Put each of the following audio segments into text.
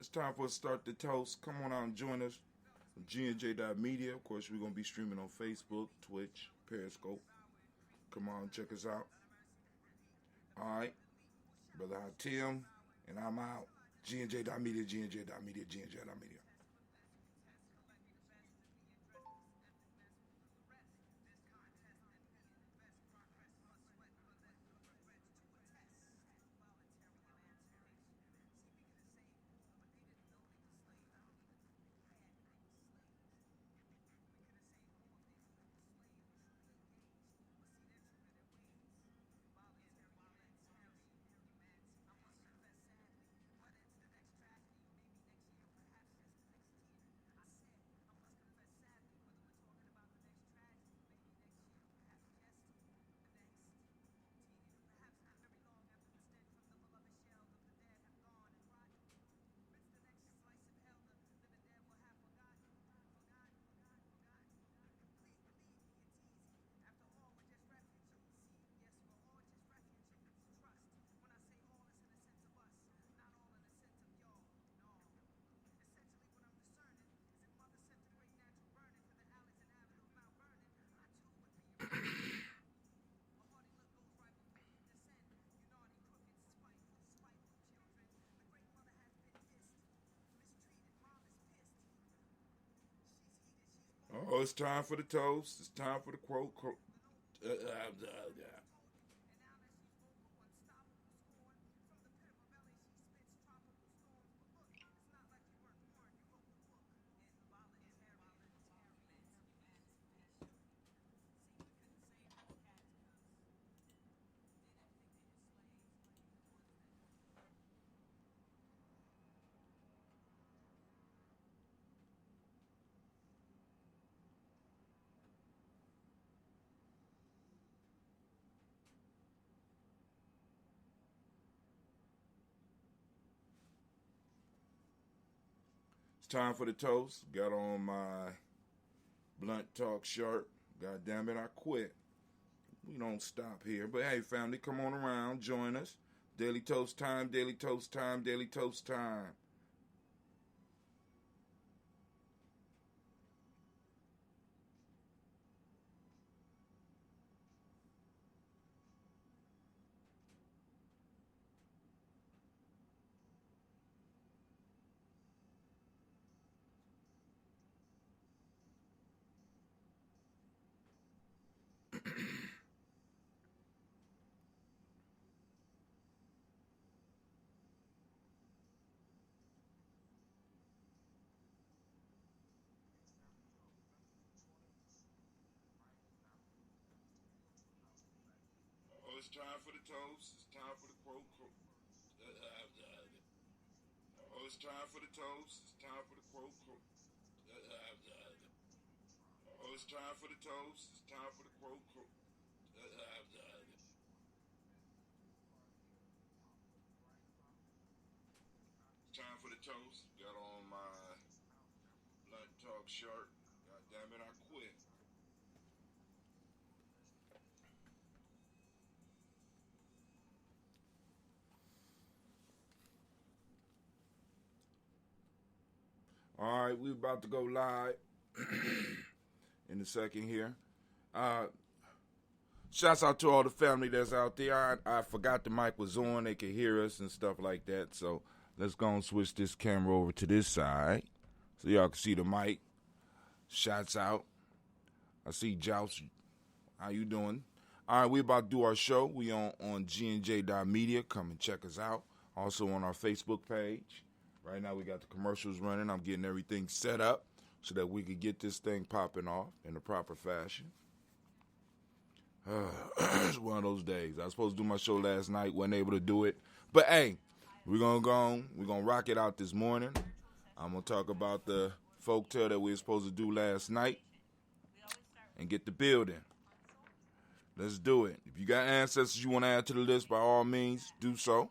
It's time for us to start the toast. Come on out and join us on Gye-Nyame. Of course, we're going to be streaming on Facebook, Twitch, Periscope. Come on, check us out. All right. Brother Tim, and I'm out. Gye-Nyame, Gye-Nyame, Gye-Nyame. Oh, it's time for the toast. It's time for the quote. It's time for the toast. Got on my blunt talk shirt. God damn it, I quit. We don't stop here. But hey, family, come on around. Join us. Daily toast time, daily toast time, daily toast time. Oh, it's time for the toast. It's time for the quote. Oh, it's time for the toast. It's time for the quote. Oh, it's time for the toast. It's time for the quote. It's time for the toast. Got on my blunt talk shirt. God damn it, I quit. All right, we about to go live in a second here. Uh, Shouts out to all the family that's out there. I forgot the mic was on. They could hear us and stuff like that. So let's go and switch this camera over to this side so y'all can see the mic. Shouts out. I see Joust. How you doing? All right, we about to do our show. We on Gye-Nyame. Come and check us out. Also on our Facebook page. Right now we got the commercials running. I'm getting everything set up so that we could get this thing popping off in the proper fashion. It's one of those days. I was supposed to do my show last night, wasn't able to do it. But hey, we're gonna go on. We're gonna rock it out this morning. I'm gonna talk about the folktale that we were supposed to do last night and get the building. Let's do it. If you got ancestors you want to add to the list, by all means, do so.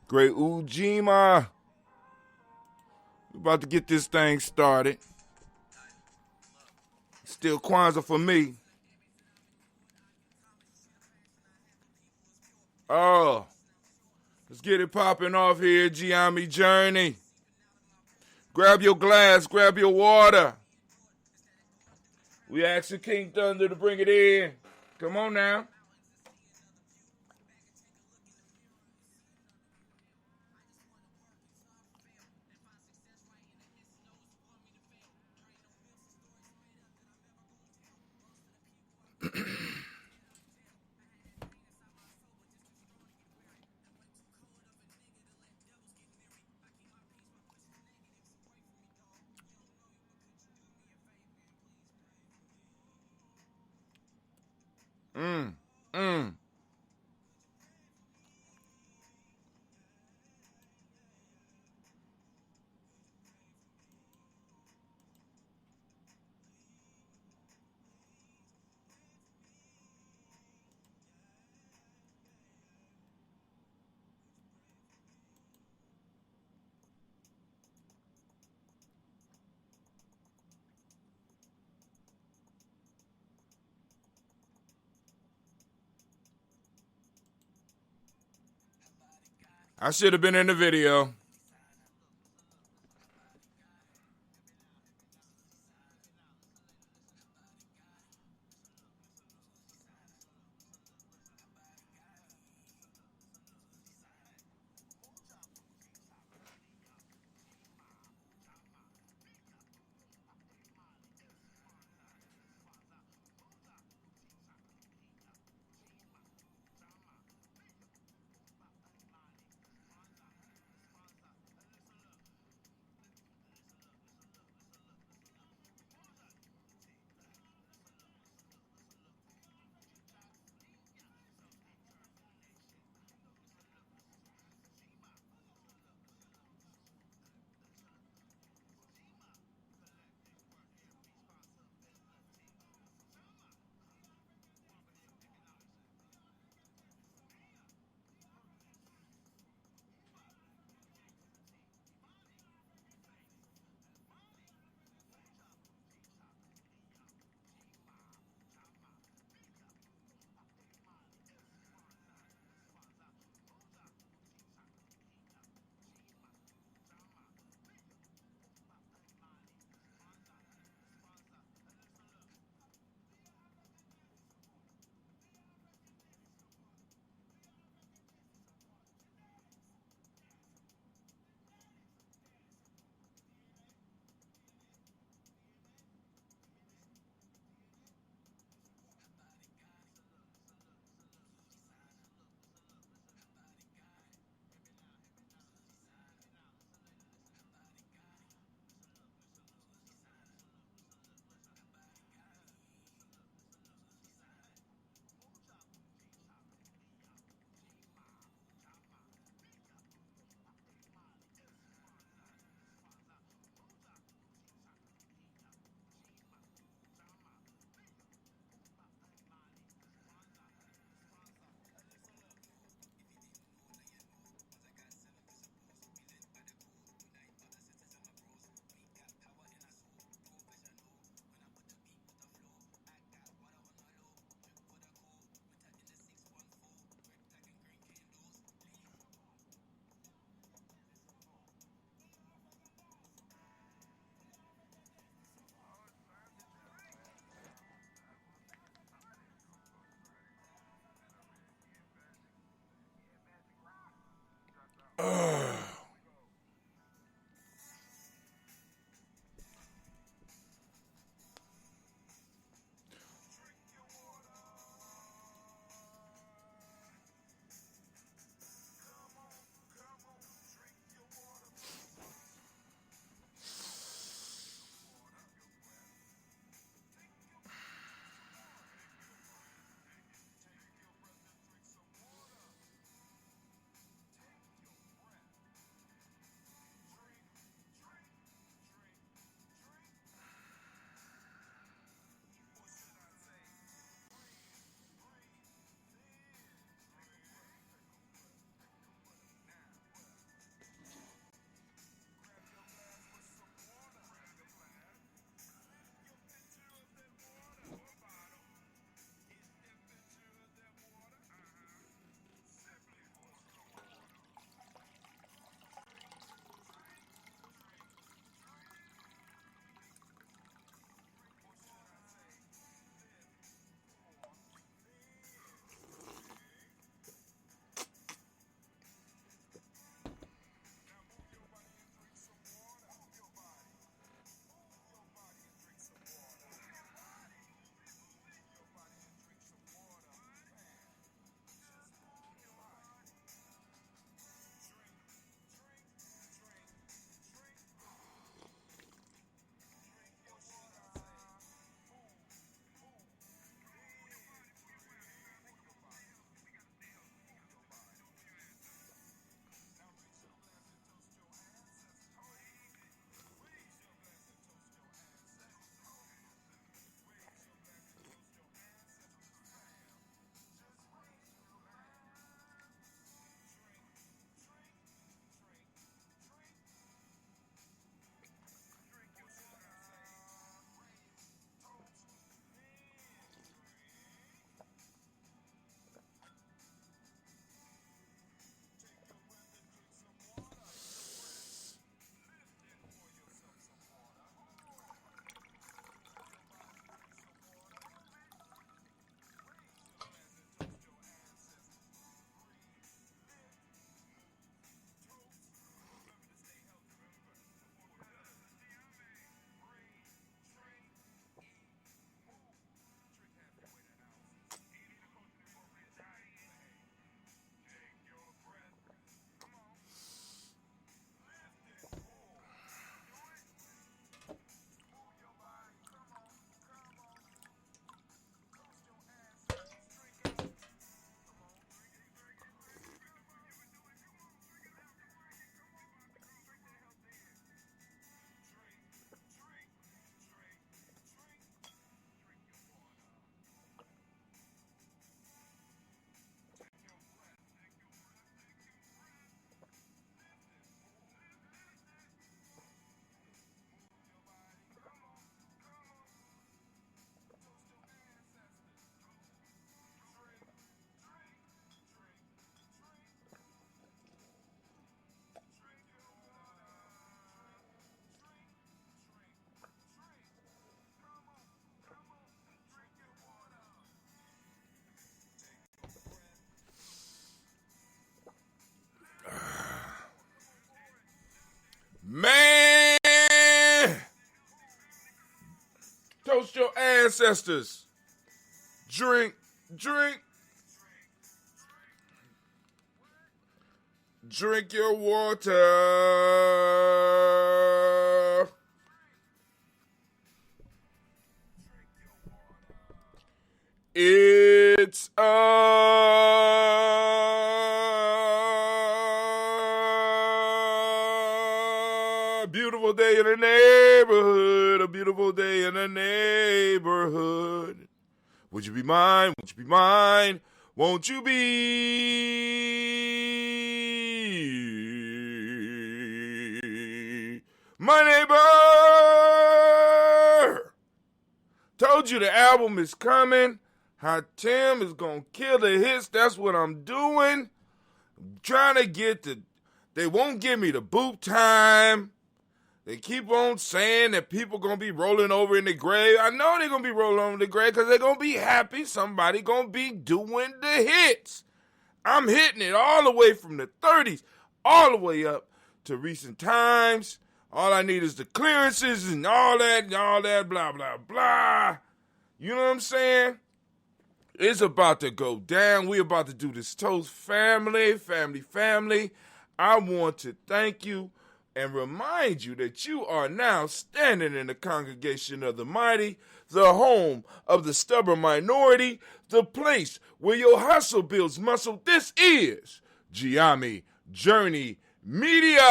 Great Ujima. We're about to get this thing started. Still Kwanzaa for me. Oh, let's get it popping off here, Gye-Nyame Journey. Grab your glass, grab your water. We asking King Thunder to bring it in. Come on now. Mm, mm. I should have been in the video. toast your ancestors. Drink. Drink your water. It's a beautiful day in the neighborhood. A beautiful day in the neighborhood. Would you be mine? Would you be mine? Won't you be my neighbor? Told you the album is coming. How Tim is going to kill the hits. That's what I'm doing. I'm trying to get they won't give me the boot time. They keep on saying that people going to be rolling over in the grave. I know they're going to be rolling over in the grave because they're going to be happy somebody going to be doing the hits. I'm hitting it all the way from the 30s, all the way up to recent times. All I need is the clearances and all that, blah, blah, blah. You know what I'm saying? It's about to go down. We're about to do this toast. Family. I want to thank you and remind you that you are now standing in the congregation of the mighty, the home of the stubborn minority, the place where your hustle builds muscle. This is Gye-Nyame Journey Media.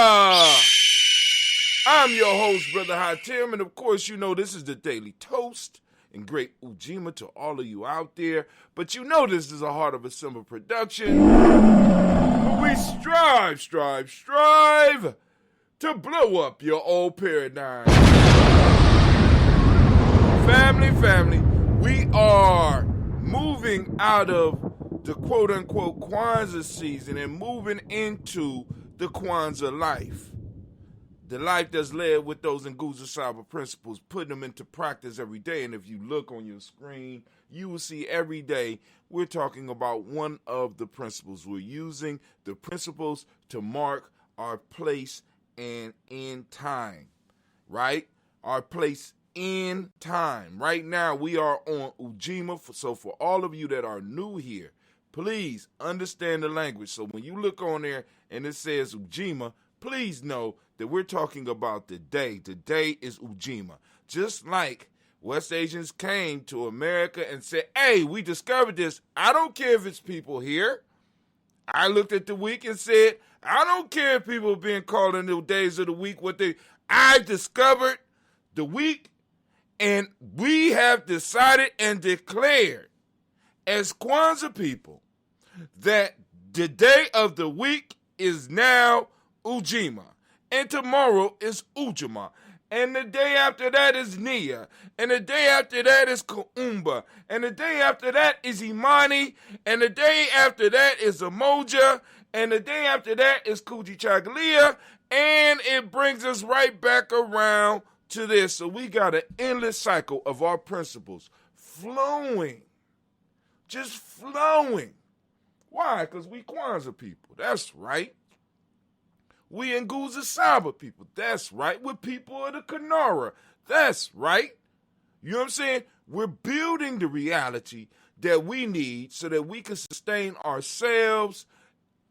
I'm your host, Brother High Tim, and of course, you know this is the Daily Toast. And great Ujima to all of you out there. But you know this is a Heart of a Simple production. But we strive to blow up your old paradigm. Family, we are moving out of the quote-unquote Kwanzaa season and moving into the Kwanzaa life. The life that's led with those Nguzo Saba principles, putting them into practice every day. And if you look on your screen, you will see every day we're talking about one of the principles. We're using the principles to mark our place and in time, right? Our place in time. Right now, we are on Ujima. So for all of you that are new here, please understand the language. So when you look on there and it says Ujima, please know that we're talking about the day. The day is Ujima. Just like West Asians came to America and said, hey, we discovered this. I don't care if it's people here. I looked at the week and said, I don't care if people are being called in the days of the week. I discovered the week, and we have decided and declared as Kwanzaa people that the day of the week is now Ujima. And tomorrow is Ujima. And the day after that is Nia. And the day after that is Kuumba. And the day after that is Imani. And the day after that is Umoja. And the day after that is Kujichagulia. And it brings us right back around to this. So we got an endless cycle of our principles flowing. Just flowing. Why? Because we Kwanzaa people. That's right. We Nguzo Saba people. That's right. We're people of the Kanara. That's right. You know what I'm saying? We're building the reality that we need so that we can sustain ourselves,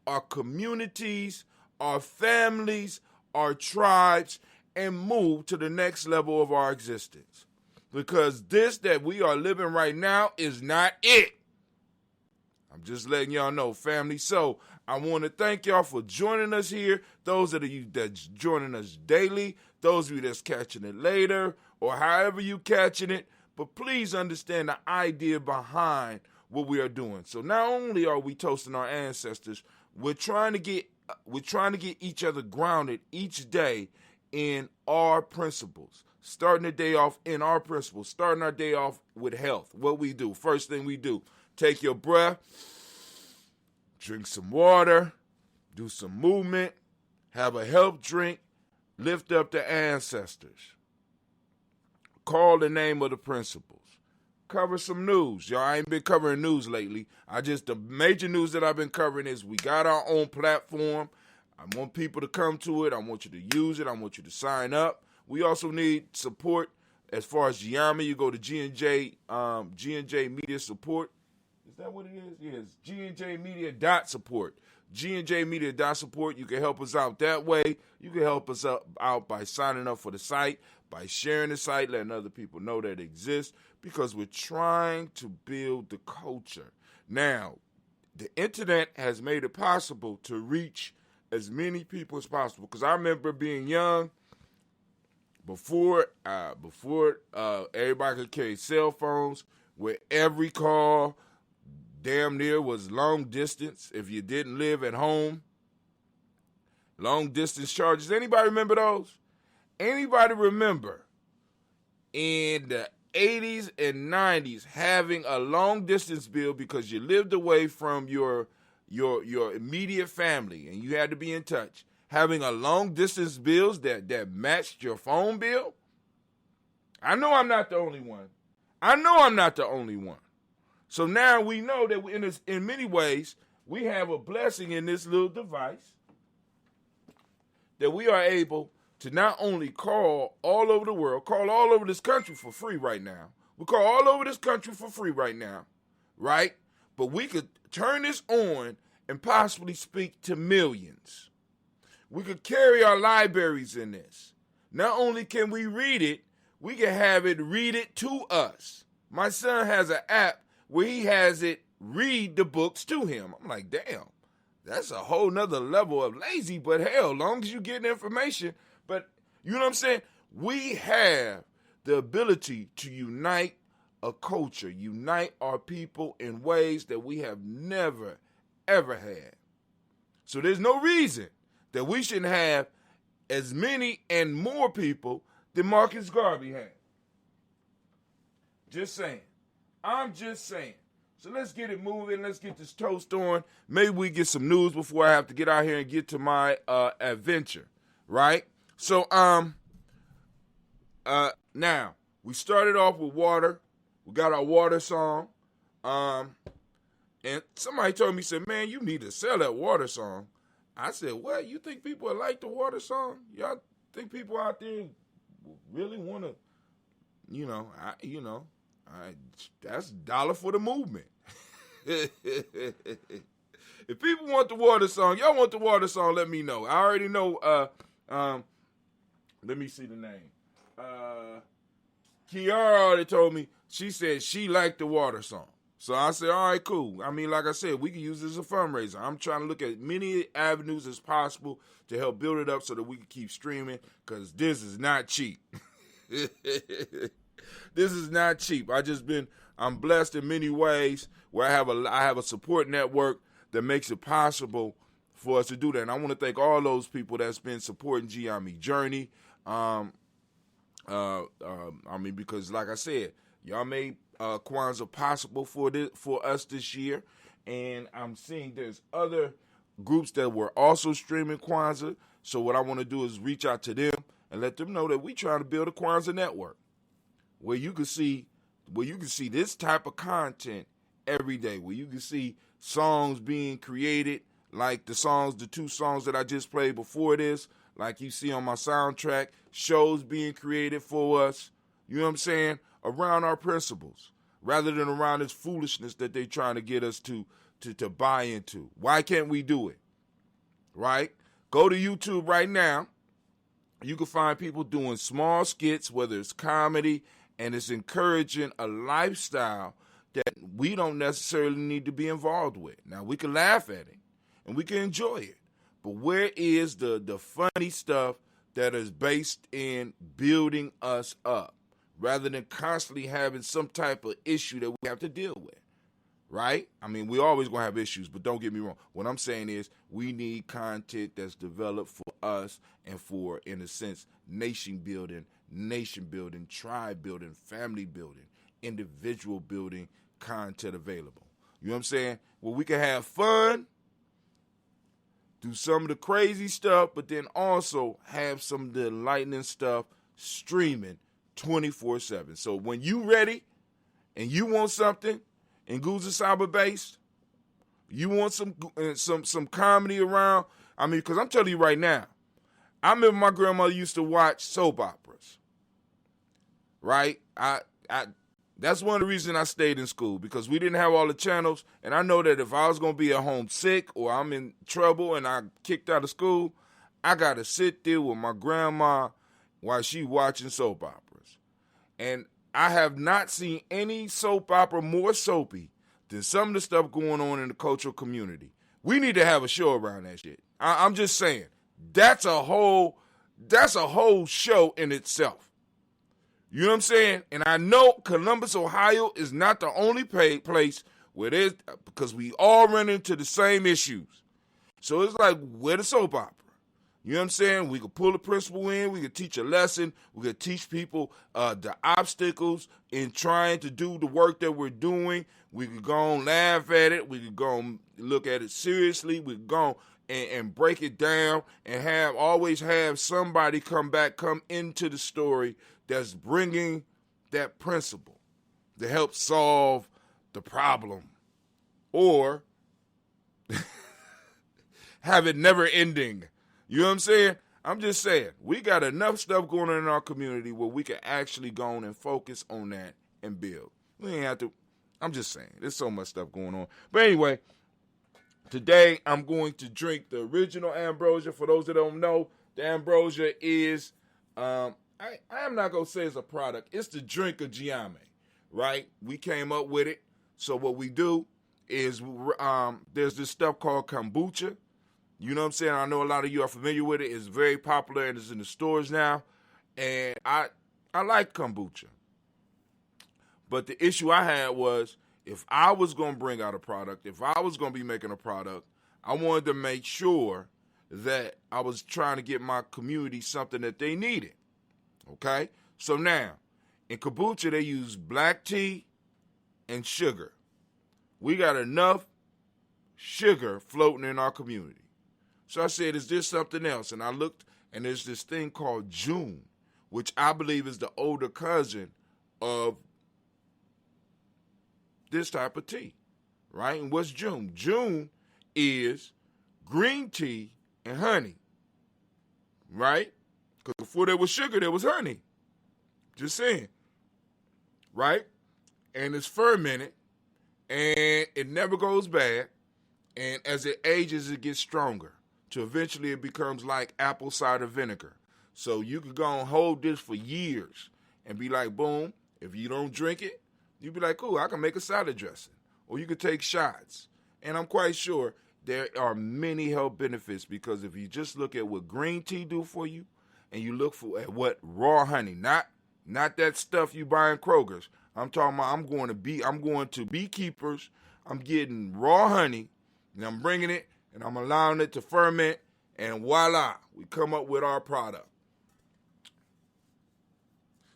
our communities, our families, our tribes, and move to the next level of our existence. Because this that we are living right now is not it. I'm just letting y'all know, family. So I want to thank y'all for joining us here. Those of you that's joining us daily, those of you that's catching it later, or however you catching it. But please understand the idea behind what we are doing. So not only are we toasting our ancestors, we're trying to get each other grounded each day in our principles. Starting the day off in our principles. Starting our day off with health. What we do. First thing we do. Take your breath. Drink some water. Do some movement. Have a health drink. Lift up the ancestors. Call the name of the principles. Cover some news. Y'all, I ain't been covering news lately. The major news that I've been covering is we got our own platform. I want people to come to it. I want you to use it. I want you to sign up. We also need support As far as Gye-Nyame, you go to G&J Media Support. Is that what it is? Yes, G&J Media dot support. G&J Media dot support. You can help us out that way. You can help us out by signing up for the site, by sharing the site, letting other people know that it exists, because we're trying to build the culture. Now, the internet has made it possible to reach as many people as possible. Because I remember being young, before everybody could carry cell phones, where every call damn near was long distance. If you didn't live at home, long distance charges. Anybody remember those? Anybody remember in the 80s and 90s having a long distance bill because you lived away from your immediate family and you had to be in touch? Having a long distance bills that matched your phone bill? I know I'm not the only one. So now we know that in many ways we have a blessing in this little device, that we are able to not only call all over the world, call all over this country for free right now. We call all over this country for free right now, right? But we could turn this on and possibly speak to millions. We could carry our libraries in this. Not only can we read it, we can have it read it to us. My son has an app where he has it read the books to him. I'm like, damn, that's a whole nother level of lazy, but hell, long as you get information. But you know what I'm saying? We have the ability to unite a culture, unite our people in ways that we have never, ever had. So there's no reason that we shouldn't have as many and more people than Marcus Garvey had. Just saying. I'm just saying. So let's get it moving. Let's get this toast on. Maybe we get some news before I have to get out here and get to my adventure, right? So now we started off with water. We got our water song. And somebody told me, said, man, you need to sell that water song. I said, what? You think people would like the water song? Y'all think people out there really want to, that's $1 for the movement. If people want the water song, y'all want the water song, let me know. I already know, let me see the name. Kiara already told me, she said she liked the water song. So I said, all right, cool. I mean, like I said, we can use this as a fundraiser. I'm trying to look at many avenues as possible to help build it up so that we can keep streaming, because this is not cheap. This is not cheap. I'm blessed in many ways where I have a support network that makes it possible for us to do that. And I want to thank all those people that's been supporting Gye-Nyame journey. Because like I said, y'all made Kwanzaa possible for us this year, and I'm seeing there's other groups that were also streaming Kwanzaa. So what I want to do is reach out to them and let them know that we trying to build a Kwanzaa network where you can see this type of content every day, where you can see songs being created, like the two songs that I just played before this, like you see on my soundtrack, shows being created for us, you know what I'm saying, around our principles, rather than around this foolishness that they trying to get us to buy into. Why can't we do it? Right? Go to YouTube right now. You can find people doing small skits, whether it's comedy, and it's encouraging a lifestyle that we don't necessarily need to be involved with. Now, we can laugh at it, and we can enjoy it. But where is the funny stuff that is based in building us up, rather than constantly having some type of issue that we have to deal with, right? I mean, we always going to have issues, but don't get me wrong. What I'm saying is we need content that's developed for us and for, in a sense, nation building, tribe building, family building, individual building content available. You know what I'm saying? Well, we can have fun, do some of the crazy stuff, but then also have some of the enlightening stuff streaming 24/7. So when you ready and you want something in Guza Saba based, you want some comedy around. I mean, because I'm telling you right now, I remember my grandmother used to watch soap operas, right? That's one of the reasons I stayed in school, because we didn't have all the channels, and I know that if I was going to be at home sick or I'm in trouble and I kicked out of school, I got to sit there with my grandma while she watching soap operas. And I have not seen any soap opera more soapy than some of the stuff going on in the cultural community. We need to have a show around that shit. I'm just saying, that's a whole show in itself. You know what I'm saying? And I know Columbus, Ohio is not the only place where there's, because we all run into the same issues. So it's like, where the soap opera? You know what I'm saying? We could pull the principal in. We could teach a lesson. We could teach people the obstacles in trying to do the work that we're doing. We could go and laugh at it. We could go and look at it seriously. We could go and break it down and always have somebody come into the story that's bringing that principle to help solve the problem or have it never ending. You know what I'm saying? I'm just saying, we got enough stuff going on in our community where we can actually go on and focus on that and build. We ain't have to, I'm just saying, there's so much stuff going on. But anyway, today I'm going to drink the original ambrosia. For those that don't know, the ambrosia is, I am not going to say it's a product. It's the drink of Gye-Nyame, right? We came up with it. So what we do is there's this stuff called kombucha. You know what I'm saying? I know a lot of you are familiar with it. It's very popular and it's in the stores now. And I like kombucha. But the issue I had was, if I was going to bring out a product, if I was going to be making a product, I wanted to make sure that I was trying to get my community something that they needed. Okay? So now, in kombucha, they use black tea and sugar. We got enough sugar floating in our community. So I said, is there something else? And I looked, and there's this thing called June, which I believe is the older cousin of this type of tea, right? And what's June? June is green tea and honey, right? Because before there was sugar, there was honey. Just saying, right? And it's fermented, and it never goes bad. And as it ages, it gets stronger. So eventually it becomes like apple cider vinegar. So you could go and hold this for years and be like, boom, if you don't drink it, you'd be like, cool, I can make a salad dressing. Or you could take shots. And I'm quite sure there are many health benefits, because if you just look at what green tea do for you, and you look at what raw honey, not that stuff you buy in Kroger's. I'm talking about I'm going to beekeepers, I'm getting raw honey, and I'm bringing it, and I'm allowing it to ferment, and voila, we come up with our product.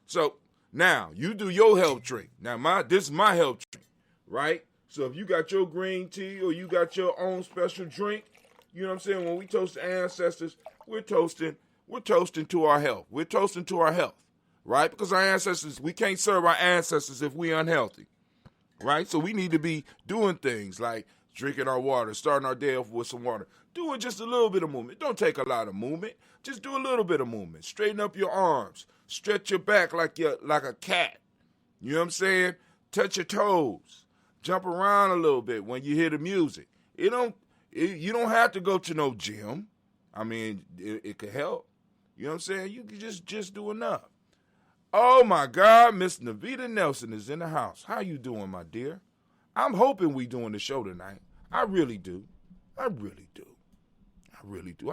So now you do your health drink. Now this is my health drink, right? So if you got your green tea or you got your own special drink, you know what I'm saying? When we toast the ancestors, we're toasting to our health. We're toasting to our health, right? Because our ancestors, we can't serve our ancestors if we're unhealthy, right? So we need to be doing things like drinking our water, starting our day off with some water, doing just a little bit of movement. Don't take a lot of movement. Just do a little bit of movement. Straighten up your arms. Stretch your back like a cat. You know what I'm saying? Touch your toes. Jump around a little bit when you hear the music. You don't have to go to no gym. I mean, it could help. You know what I'm saying? You can just do enough. Oh, my God, Miss Navita Nelson is in the house. How you doing, my dear? I'm hoping we doing the show tonight. I really do. I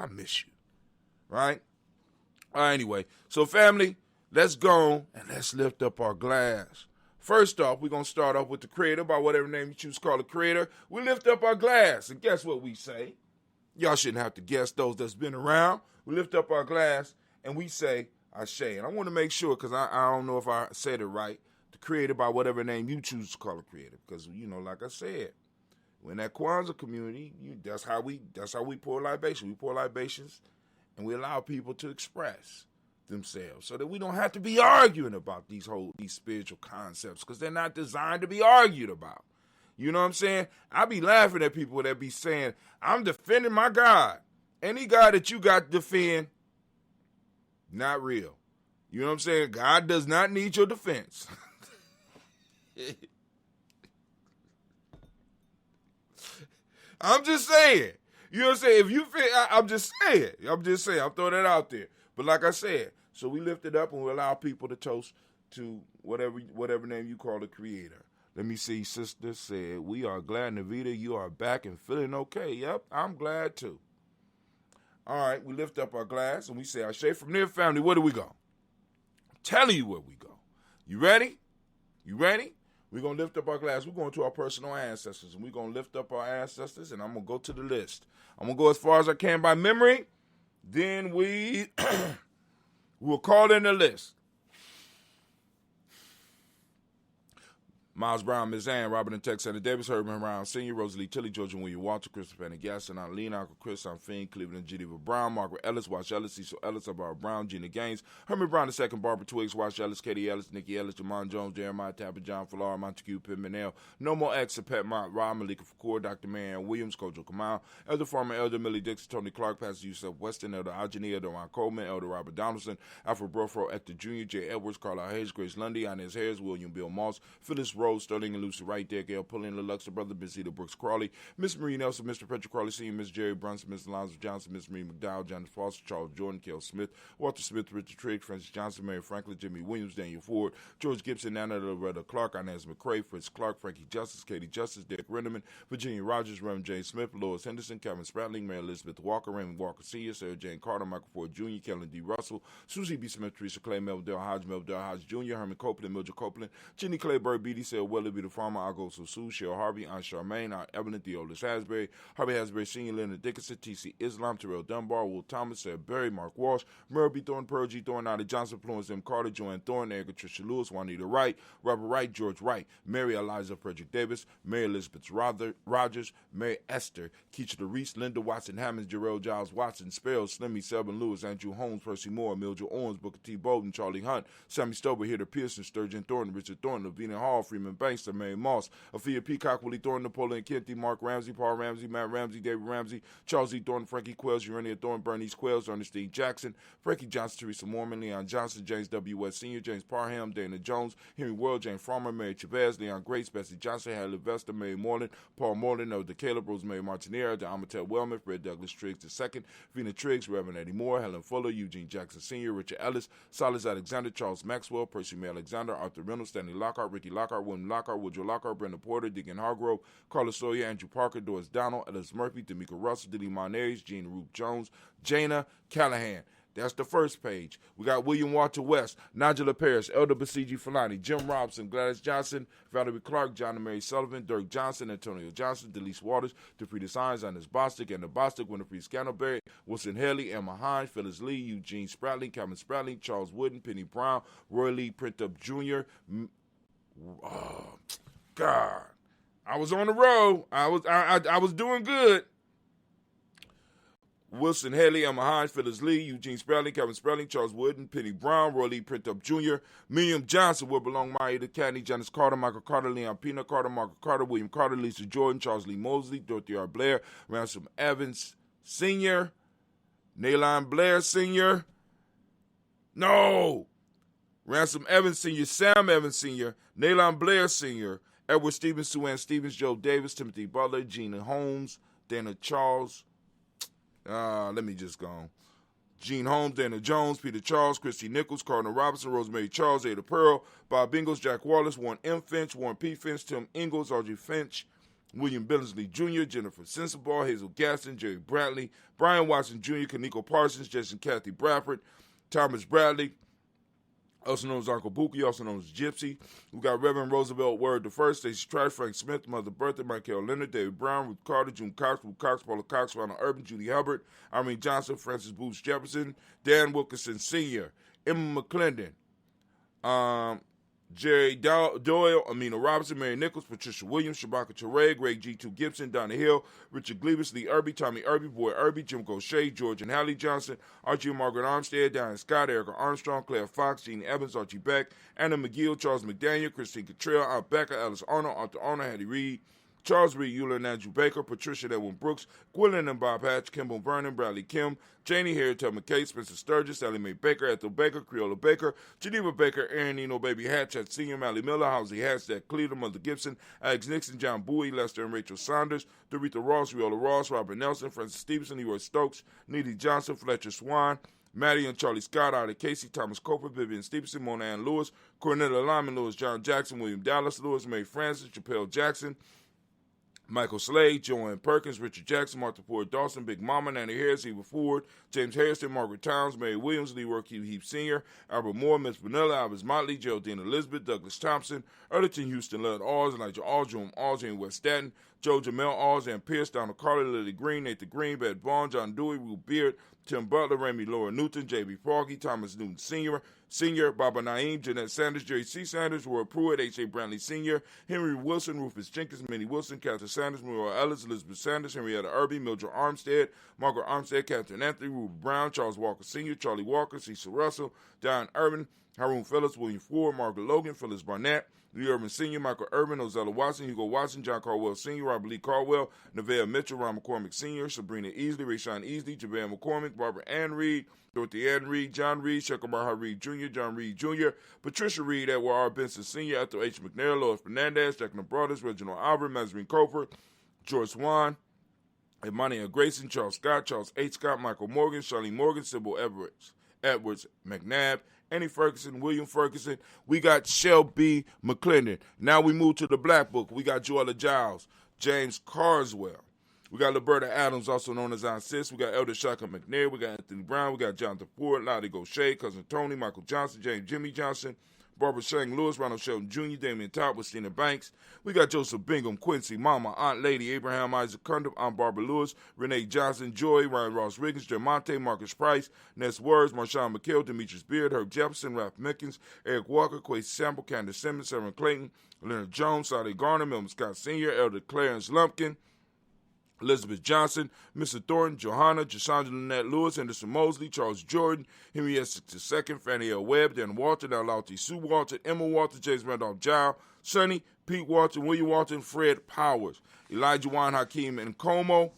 miss you. Right? Anyway, so family, let's go and let's lift up our glass. First off, we're going to start off with the creator, by whatever name you choose to call the creator. We lift up our glass, and guess what we say? Y'all shouldn't have to guess, those that's been around. We lift up our glass, and we say, Ashe. And I want to make sure, because I don't know if I said it right, the creator, by whatever name you choose to call a creator. Because, like I said, in that Kwanzaa community, that's how we pour libation. We pour libations, and we allow people to express themselves so that we don't have to be arguing about these spiritual concepts, because they're not designed to be argued about. You know what I'm saying? I be laughing at people that be saying, I'm defending my God. Any God that you got to defend, not real. You know what I'm saying? God does not need your defense. I'm just saying. You know what I'm saying? If you feel, I'm just saying. I'm throwing that out there. But like I said, so we lift it up and we allow people to toast to whatever name you call the Creator. Let me see. Sister said, we are glad, Navita, you are back and feeling okay. Yep, I'm glad too. All right, we lift up our glass and we say, Ashe, from there, family, where do we go? I'm telling you where we go. You ready? You ready? We're going to lift up our glass. We're going to our personal ancestors, and we're going to lift up our ancestors, and I'm going to go to the list. I'm going to go as far as I can by memory. Then we will call in the list. Miles Brown, Ms. Ann, Robert and Tex, Anna Davis, Herman Brown Sr., Rosalie Tilly, Georgia William Walter, Christopher Penny Gaston, Eileen, Uncle Chris, Finn, Cleveland, Geneva Brown, Margaret Ellis, Wash Ellis, Cecil Ellis, Alvaro Brown, Gina Gaines, Herman Brown II, Barbara Twiggs, Wash Ellis, Katie Ellis, Nikki Ellis, Jamon Jones, Jeremiah Tapper, John Fallar, Montague Pimenel, No More X, Pet Mont, Rob Malika Fakour, Dr. Marianne Williams, Kojo Kamal, Elder Farmer, Elder Millie Dixon, Tony Clark, Pastor Yusuf Weston, Elder Ajani, Elder Ron Coleman, Elder Robert Donaldson, Alfred Brofro, Hector Jr., J. Edwards, Carlisle Hayes, Grace Lundy, Inez Harris, William Bill Moss, Phyllis Rose, Sterling and Lucy right there, Gail Pulling, Leluxa, Brother Bizita Brooks Crawley, Miss Marie Nelson, Mr. Patrick Crawley Sr., Miss Jerry Brunson, Miss Alonzo Johnson, Miss Marie McDowell, Jonathan Foster, Charles Jordan, Kel Smith, Walter Smith, Richard Trigg, Francis Johnson, Mary Franklin, Jimmy Williams, Daniel Ford, George Gibson, Nana Loretta Clark, Inez McCrae, Fritz Clark, Frankie Justice, Katie Justice, Dick Renneman, Virginia Rogers, Reverend James Smith, Lois Henderson, Kevin Spratling, Mary Elizabeth Walker, Raymond Walker Sr., Sarah Jane Carter, Michael Ford Jr., Kellen D. Russell, Susie B. Smith, Teresa Clay, Melville Hodge Jr., Herman Copeland, Mildred Copeland, Jenny Clay, Bird Beatty, Sarah Willie B. the Farmer, Argo Sue, Cheryl Harvey, Aunt Charmaine, Aunt Evelyn, Theodis Hasbury, Harvey Hasbury Sr., Leonard Dickinson, T.C. Islam, Terrell Dunbar, Will Thomas, Sarah Berry, Mark Walsh, Merle B. Thorne, Pearl G. Thorne, Ida Johnson, Florence M. Carter, Joanne Thorne, Erica Tricia Lewis, Juanita Wright, Robert Wright, George Wright, Mary Eliza Frederick Davis, Mary Elizabeth Rogers, Mary Esther, Keisha Reese, Linda Watson, Hammonds, Jarrell Giles Watson, Sparrow, Slimmy, Selby Lewis, Andrew Holmes, Percy Moore, Mildred Owens, Booker T. Bolden, Charlie Hunt, Sammy Stover, Hitter Pearson, Sturgeon Thornton, Richard Thornton, Lavina Hall, Freeman Banks, Mary Moss, Aphia Peacock, Willie Thornton, Napoleon Kenty, Mark Ramsey, Paul Ramsey, Matt Ramsey, David Ramsey, Charles E. Thornton, Frankie Quells, Urania Thornton, Bernice Quells, Ernestine Jackson, Frankie Johnson, Teresa Mormon, Leon Johnson, James W. West Sr., James Parham, Dana Jones, Henry World, James Farmer, Mary Chavez, Leon Grace, Bessie Johnson, Hadley Vesta, Mary Moreland, Paul Moreland, Elder Caleb, Rosemary Martinera, the Amatel Wellman, Fred Douglas Triggs II, Vina Triggs, Reverend Eddie Moore, Helen Fuller, Eugene Jackson Sr., Richard Ellis, Silas Alexander, Charles Maxwell, Percy May Alexander, Arthur Reynolds, Stanley Lockhart, Ricky Lockhart, William Lockhart, Woodrow Lockhart, Brenda Porter, Deacon Hargrove, Carlos Sawyer, Andrew Parker, Doris Donald, Ellis Murphy, D'Amica Russell, Diddy Monares, Jean Ruth Jones, Jana Callahan. That's the first page. We got William Walter West, Nigella Paris, Elder Basiji Fulani, Jim Robson, Gladys Johnson, Valerie Clark, John and Mary Sullivan, Dirk Johnson, Antonio Johnson, Delise Waters, DeFrida Sines, Anders Bostic, Anna Bostic, Winifred Scantleberry, Wilson Haley, Emma Hines, Phyllis Lee, Eugene Spratling, Calvin Spratling, Charles Wooden, Penny Brown, Roy Lee Printup Jr. Oh, God. I was on the road. I was doing good. Wilson Haley, Emma Hines, Phyllis Lee, Eugene Spratling, Kevin Spratling, Charles Wooden, Penny Brown, Roy Lee Printup Jr., Miriam Johnson, Will Belong, Maya Cadney, Janice Carter, Michael Carter, Leon Pina Carter, Margaret Carter, William Carter, Lisa Jordan, Charles Lee Mosley, Dorothy R. Blair, Ransom Evans Sr., Naylon Blair Sr., Ransom Evans Sr., Sam Evans Sr., Naylon Blair Sr., Edward Stevens, Sue Ann Stevens, Joe Davis, Timothy Butler, Gina Holmes, Dana Charles, let me just go on. Gene Holmes, Dana Jones, Peter Charles, Christy Nichols, Cardinal Robinson, Rosemary Charles, Ada Pearl, Bob Ingalls, Jack Wallace, Warren M. Finch, Warren P. Finch, Tim Ingalls, Audrey Finch, William Billingsley Jr., Jennifer Sensabaugh, Hazel Gaston, Jerry Bradley, Brian Watson Jr., Kaniko Parsons, Jason Kathy Bradford, Thomas Bradley, also known as Uncle Buki, also known as Gypsy. We got Reverend Roosevelt Word the First, Stacey Trice, Frank Smith, Mother Bertha, Michael Leonard, David Brown, Ruth Carter, June Cox, Ruth Cox, Paula Cox, Ronald Urban, Judy Hubbard, Irene Johnson, Francis Booth Jefferson, Dan Wilkinson Sr., Emma McClendon, Jerry Doyle, Amina Robinson, Mary Nichols, Patricia Williams, Shabaka Teray, Greg G2 Gibson, Donna Hill, Richard Gleavis, Lee Irby, Tommy Irby, Boy Irby, Jim Gaucher, George and Hallie Johnson, Archie and Margaret Armstead, Diane Scott, Erica Armstrong, Claire Fox, Gene Evans, Archie Beck, Anna McGill, Charles McDaniel, Christine Cottrell, Aunt Becca, Alice Arnold, Arthur Arnold, Hattie Reed, Charles Reed Euler and Andrew Baker, Patricia Edwin Brooks, Gwilyn and Bob Hatch, Kimball Vernon, Bradley Kim, Janie Harriet Tubman McKay, Spencer Sturgis, Ellie Mae Baker, Ethel Baker, Creola Baker, Geneva Baker, Aaron Eno Baby Hatch, at Senior, Mally Miller, Housley Hatch, Jack Cleveland, Mother Gibson, Alex Nixon, John Bowie, Lester and Rachel Saunders, Doretha Ross, Riola Ross, Robert Nelson, Francis Stevenson, Leroy Stokes, Needy Johnson, Fletcher Swan, Maddie and Charlie Scott, Ida Casey, Thomas Coper, Vivian Stevenson, Mona Ann Lewis, Cornetta Lyman Lewis, John Jackson, William Dallas Lewis, Mary Francis, Chappelle Jackson, Michael Slade, Joanne Perkins, Richard Jackson, Martha Ford Dawson, Big Mama, Nanny Harris, Eva Ford, James Harrison, Margaret Towns, Mary Williams, Leroy Q. Heap Sr., Albert Moore, Miss Vanilla, Albert Motley, Geraldine Elizabeth, Douglas Thompson, Erlington Houston, Lud Alls, Elijah Alls, Jerome Alls, Jane West Staten, Joe Jamel Alls, Ann Pierce, Donald Carter, Lily Green, Nathan Green, Beth Vaughn, John Dewey, Rue Beard, Tim Butler, Remy Laura Newton, J.B. Froggy, Thomas Newton Sr., Baba Naeem, Jeanette Sanders, Jerry C. Sanders, Roy Pruitt, H.A. Brantley Sr., Henry Wilson, Rufus Jenkins, Minnie Wilson, Catherine Sanders, Maria Ellis, Elizabeth Sanders, Henrietta Irby, Mildred Armstead, Margaret Armstead, Catherine Anthony, Ruben Brown, Charles Walker Sr., Charlie Walker, Cecil Russell, Diane Urban, Haroon Phillips, William Ford, Margaret Logan, Phyllis Barnett, Lee Urban Sr., Michael Urban, Ozella Watson, Hugo Watson, John Caldwell Sr., Robert Lee Caldwell, Nevaeh Mitchell, Ron McCormick Sr., Sabrina Easley, Rayshawn Easley, Javon McCormick, Barbara Ann Reed, Dorothy Ann Reed, John Reed, Shekamar Reed Jr., John Reed Jr., Patricia Reed, Edward R. Benson Sr., Ethel H. McNair, Lois Fernandez, Jack Brothers, Reginald Albert, Mazarine Cofer, George Swan, Imani L. Grayson, Charles Scott, Charles H. Scott, Michael Morgan, Charlene Morgan, Sybil Edwards McNabb, Annie Ferguson, William Ferguson. We got Shelby McClendon. Now we move to the Black Book. We got Joella Giles, James Carswell. We got Liberta Adams, also known as Aunt Sis. We got Elder Shaka McNair. We got Anthony Brown. We got Jonathan Ford, Lottie Gaucher, Cousin Tony, Michael Johnson, James Jimmy Johnson, Barbara Shang Lewis, Ronald Shelton Jr., Damian Todd, Christina Banks. We got Joseph Bingham, Quincy, Mama, Aunt Lady, Abraham Isaac Cundiff, Aunt Barbara Lewis, Renee Johnson, Joy, Ryan Ross Riggins, Jermonte, Marcus Price, Ness Words, Marshawn McKill, Demetrius Beard, Herb Jefferson, Ralph Mickens, Eric Walker, Quay Sample, Candace Simmons, Sarah Clayton, Leonard Jones, Sade Garner, Milton Scott Sr., Elder Clarence Lumpkin, Elizabeth Johnson, Mr. Thornton, Johanna, Jashandra Lynette Lewis, Anderson Mosley, Charles Jordan, Henry Essex II, Fannie L. Webb, Dan Walton, Alauti Sue Walton, Emma Walton, James Randolph Giles, Sonny, Pete Walton, William Walton, Fred Powers, Elijah Juan Hakeem Nkomo,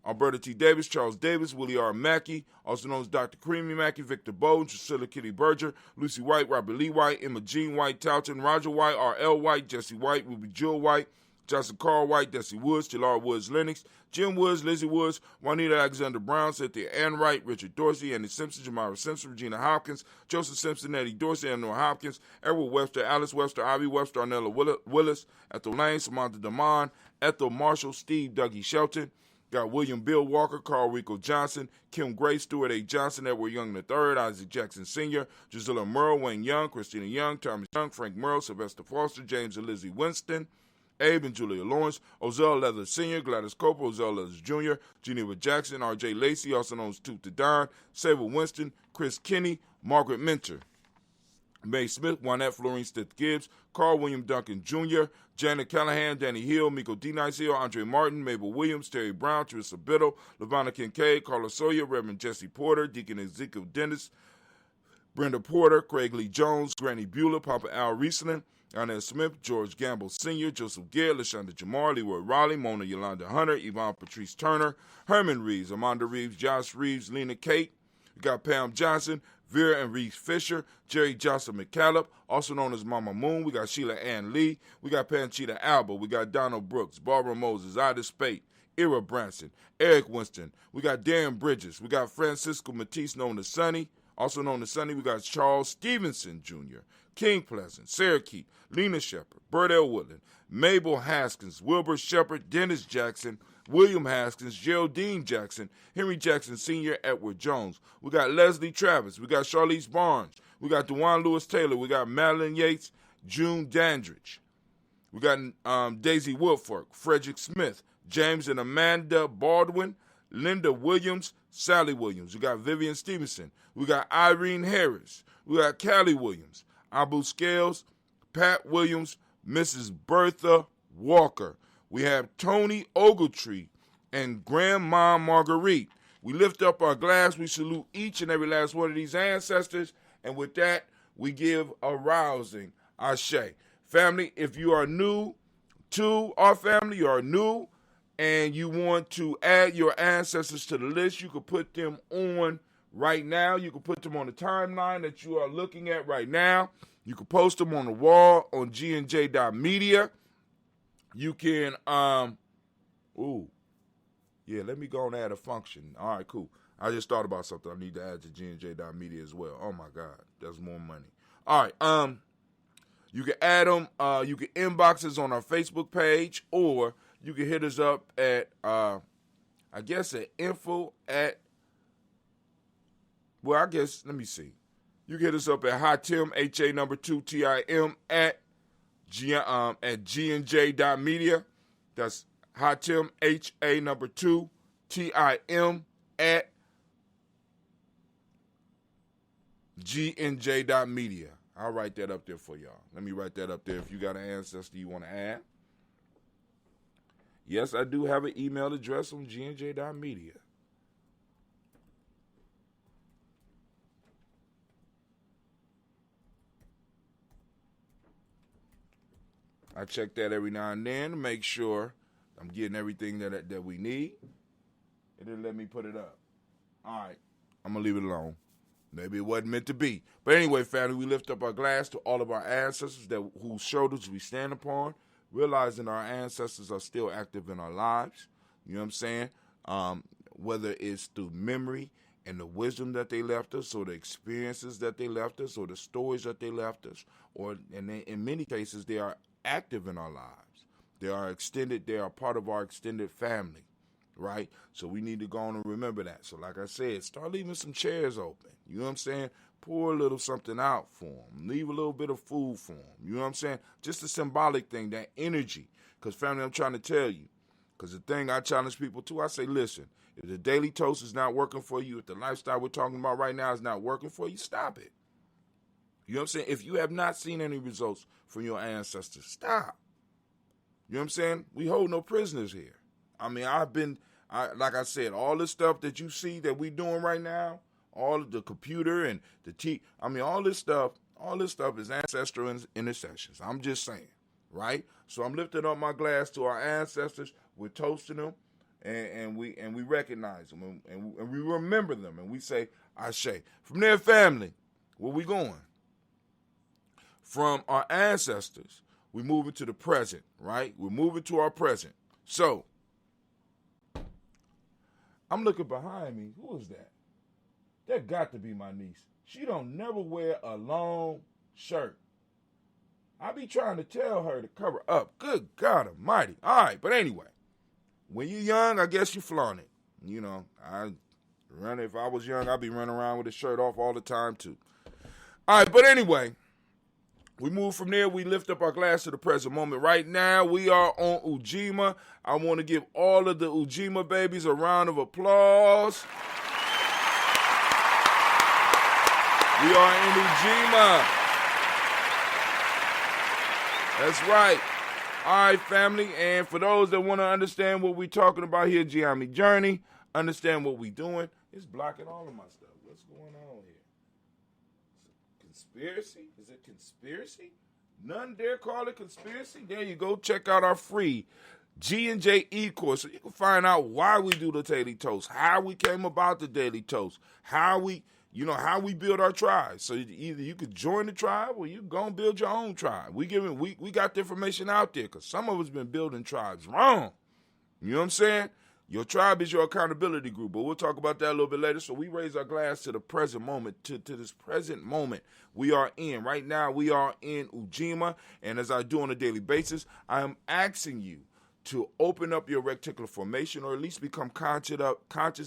Alberta T. Davis, Charles Davis, Willie R. Mackey, also known as Dr. Creamy Mackey, Victor Bowden, Drusilla Kitty Berger, Lucy White, Robert Lee White, Emma Jean White, Towton, Roger White, R.L. White, Jesse White, Ruby Jewel White, Johnson Carl White, Desi Woods, Jalar Woods Lennox, Jim Woods, Lizzie Woods, Juanita Alexander Brown, Cynthia Ann Wright, Richard Dorsey, Andy Simpson, Jamara Simpson, Regina Hopkins, Joseph Simpson, Eddie Dorsey, Eleanor Hopkins, Edward Webster, Alice Webster, Ivy Webster, Arnella Willis, Ethel Lane, Samantha Damon, Ethel Marshall, Steve Dougie Shelton. Got William Bill Walker, Carl Rico Johnson, Kim Gray, Stuart A. Johnson, Edward Young III, Isaac Jackson Sr., Gisela Merle, Wayne Young, Christina Young, Thomas Young, Frank Merle, Sylvester Foster, James and Lizzie Winston, Abe and Julia Lawrence, Ozell Leather Sr., Gladys Coper, Ozell Leather Jr., Geneva Jackson, R.J. Lacey, also known as Tooth to Don, Sable Winston, Chris Kinney, Margaret Minter, Mae Smith, Juanette Florine Stith Gibbs, Carl William Duncan Jr., Janet Callahan, Danny Hill, Miko D. Nice Hill, Andre Martin, Mabel Williams, Terry Brown, Teresa Biddle, Lavonna Kincaid, Carla Sawyer, Reverend Jesse Porter, Deacon Ezekiel Dennis, Brenda Porter, Craig Lee Jones, Granny Beulah, Papa Al Riesling, Arnett Smith, George Gamble Sr., Joseph Gare, LaShonda Jamar, Leroy Raleigh, Mona Yolanda Hunter, Yvonne Patrice Turner, Herman Reeves, Amanda Reeves, Josh Reeves, Lena Kate. We got Pam Johnson, Vera and Reeves Fisher, Jerry Johnson McCallop, also known as Mama Moon. We got Sheila Ann Lee. We got Panchita Alba. We got Donald Brooks, Barbara Moses, Ida Spate, Ira Branson, Eric Winston. We got Darren Bridges. We got Francisco Matisse, known as Sonny. Also known as Sonny, we got Charles Stevenson Jr., King Pleasant, Sarah Keat, Lena Shepard, Bert L. Woodland, Mabel Haskins, Wilbur Shepard, Dennis Jackson, William Haskins, Geraldine Jackson, Henry Jackson Sr., Edward Jones. We got Leslie Travis. We got Charlize Barnes. We got DeJuan Lewis Taylor. We got Madeline Yates, June Dandridge. We got Daisy Woodfork, Frederick Smith, James and Amanda Baldwin, Linda Williams, Sally Williams. We got Vivian Stevenson. We got Irene Harris. We got Callie Williams, Abu Scales, Pat Williams, Mrs. Bertha Walker. We have Tony Ogletree and Grandma Marguerite. We lift up our glass. We salute each and every last one of these ancestors. And with that, we give a rousing ashe. Family, if you are new to our family, you are new, and you want to add your ancestors to the list, you can put them on right now. You can put them on the timeline that you are looking at right now. You can post them on the wall on gnj.media. You can, let me go and add a function. All right, cool. I just thought about something I need to add to gnj.media as well. Oh, my God. That's more money. All right, you can add them. You can inbox us on our Facebook page, or you can hit us up at, at info at, let me see. You can hit us up at HATIM, HA number 2, TIM at gnj.media. That's HATIM, HA number 2, TIM at gnj.media. I'll write that up there for y'all. Let me write that up there if you got an ancestor you want to add. Yes, I do have an email address on gnj.media. I check that every now and then to make sure I'm getting everything that we need. It didn't let me put it up. All right, I'm going to leave it alone. Maybe it wasn't meant to be. But anyway, family, we lift up our glass to all of our ancestors whose shoulders we stand upon, realizing our ancestors are still active in our lives. You know what I'm saying? Whether it's through memory and the wisdom that they left us, or the experiences that they left us, or the stories that they left us, in many cases, they are active in our lives. They are part of our extended family, right? So we need to go on and remember that. So like I said, start leaving some chairs open. You know what I'm saying? Pour a little something out for them. Leave a little bit of food for them. You know what I'm saying? Just a symbolic thing, that energy. Because family, I'm trying to tell you, because the thing I challenge people to, I say, listen, if the daily toast is not working for you, if the lifestyle we're talking about right now is not working for you, stop it. You know what I'm saying? If you have not seen any results from your ancestors, stop. You know what I'm saying? We hold no prisoners here. I mean, like I said, all this stuff that you see that we doing right now, all of the computer and the all this stuff is ancestral intercessions. I'm just saying, right? So I'm lifting up my glass to our ancestors. We're toasting them, and we recognize them, and we remember them, and we say, Ashe. From their family, where we going? From our ancestors, we move into the present, right? We're moving to our present. So, I'm looking behind me. Who is that? That got to be my niece. She don't never wear a long shirt. I be trying to tell her to cover up. Good God almighty. All right, but anyway, when you're young, I guess you flaunt it. You know, if I was young, I'd be running around with a shirt off all the time too. All right, but anyway, we move from there. We lift up our glass to the present moment. Right now, we are on Ujima. I want to give all of the Ujima babies a round of applause. We are in Ujima. That's right. All right, family. And for those that want to understand what we're talking about here, Gye-Nyame Journey, understand what we're doing, it's blocking all of my stuff. What's going on here? Conspiracy? Is it conspiracy? None dare call it conspiracy. There you go. Check out our free G&J e-course so you can find out why we do the daily toast, how we came about the daily toast, how we build our tribe. So either you could join the tribe or you go and build your own tribe. We got the information out there because some of us been building tribes wrong. You know what I'm saying? Your tribe is your accountability group, but we'll talk about that a little bit later. So we raise our glass to the present moment, to this present moment we are in. Right now, we are in Ujima, and as I do on a daily basis, I am asking you to open up your reticular formation, or at least become conscious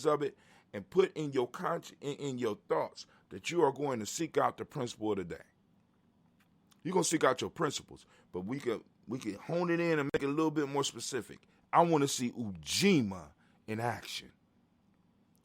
of it, and put in your in your thoughts that you are going to seek out the principle of the day. You're going to seek out your principles, but we can hone it in and make it a little bit more specific. I want to see Ujima in action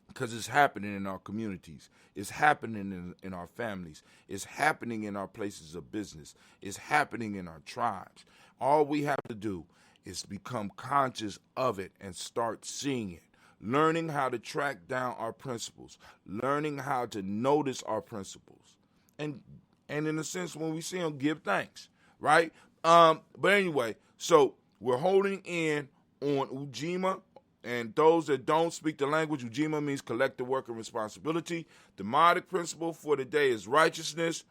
because it's happening in our communities. It's happening in our families. It's happening in our places of business. It's happening in our tribes. All we have to do is become conscious of it and start seeing it. Learning how to track down our principles, learning how to notice our principles, and in a sense, when we see them, give thanks, right? But anyway, so We're holding in on Ujima. And those that don't speak the language, Ujima means collective work and responsibility. The modic principle for the day is righteousness.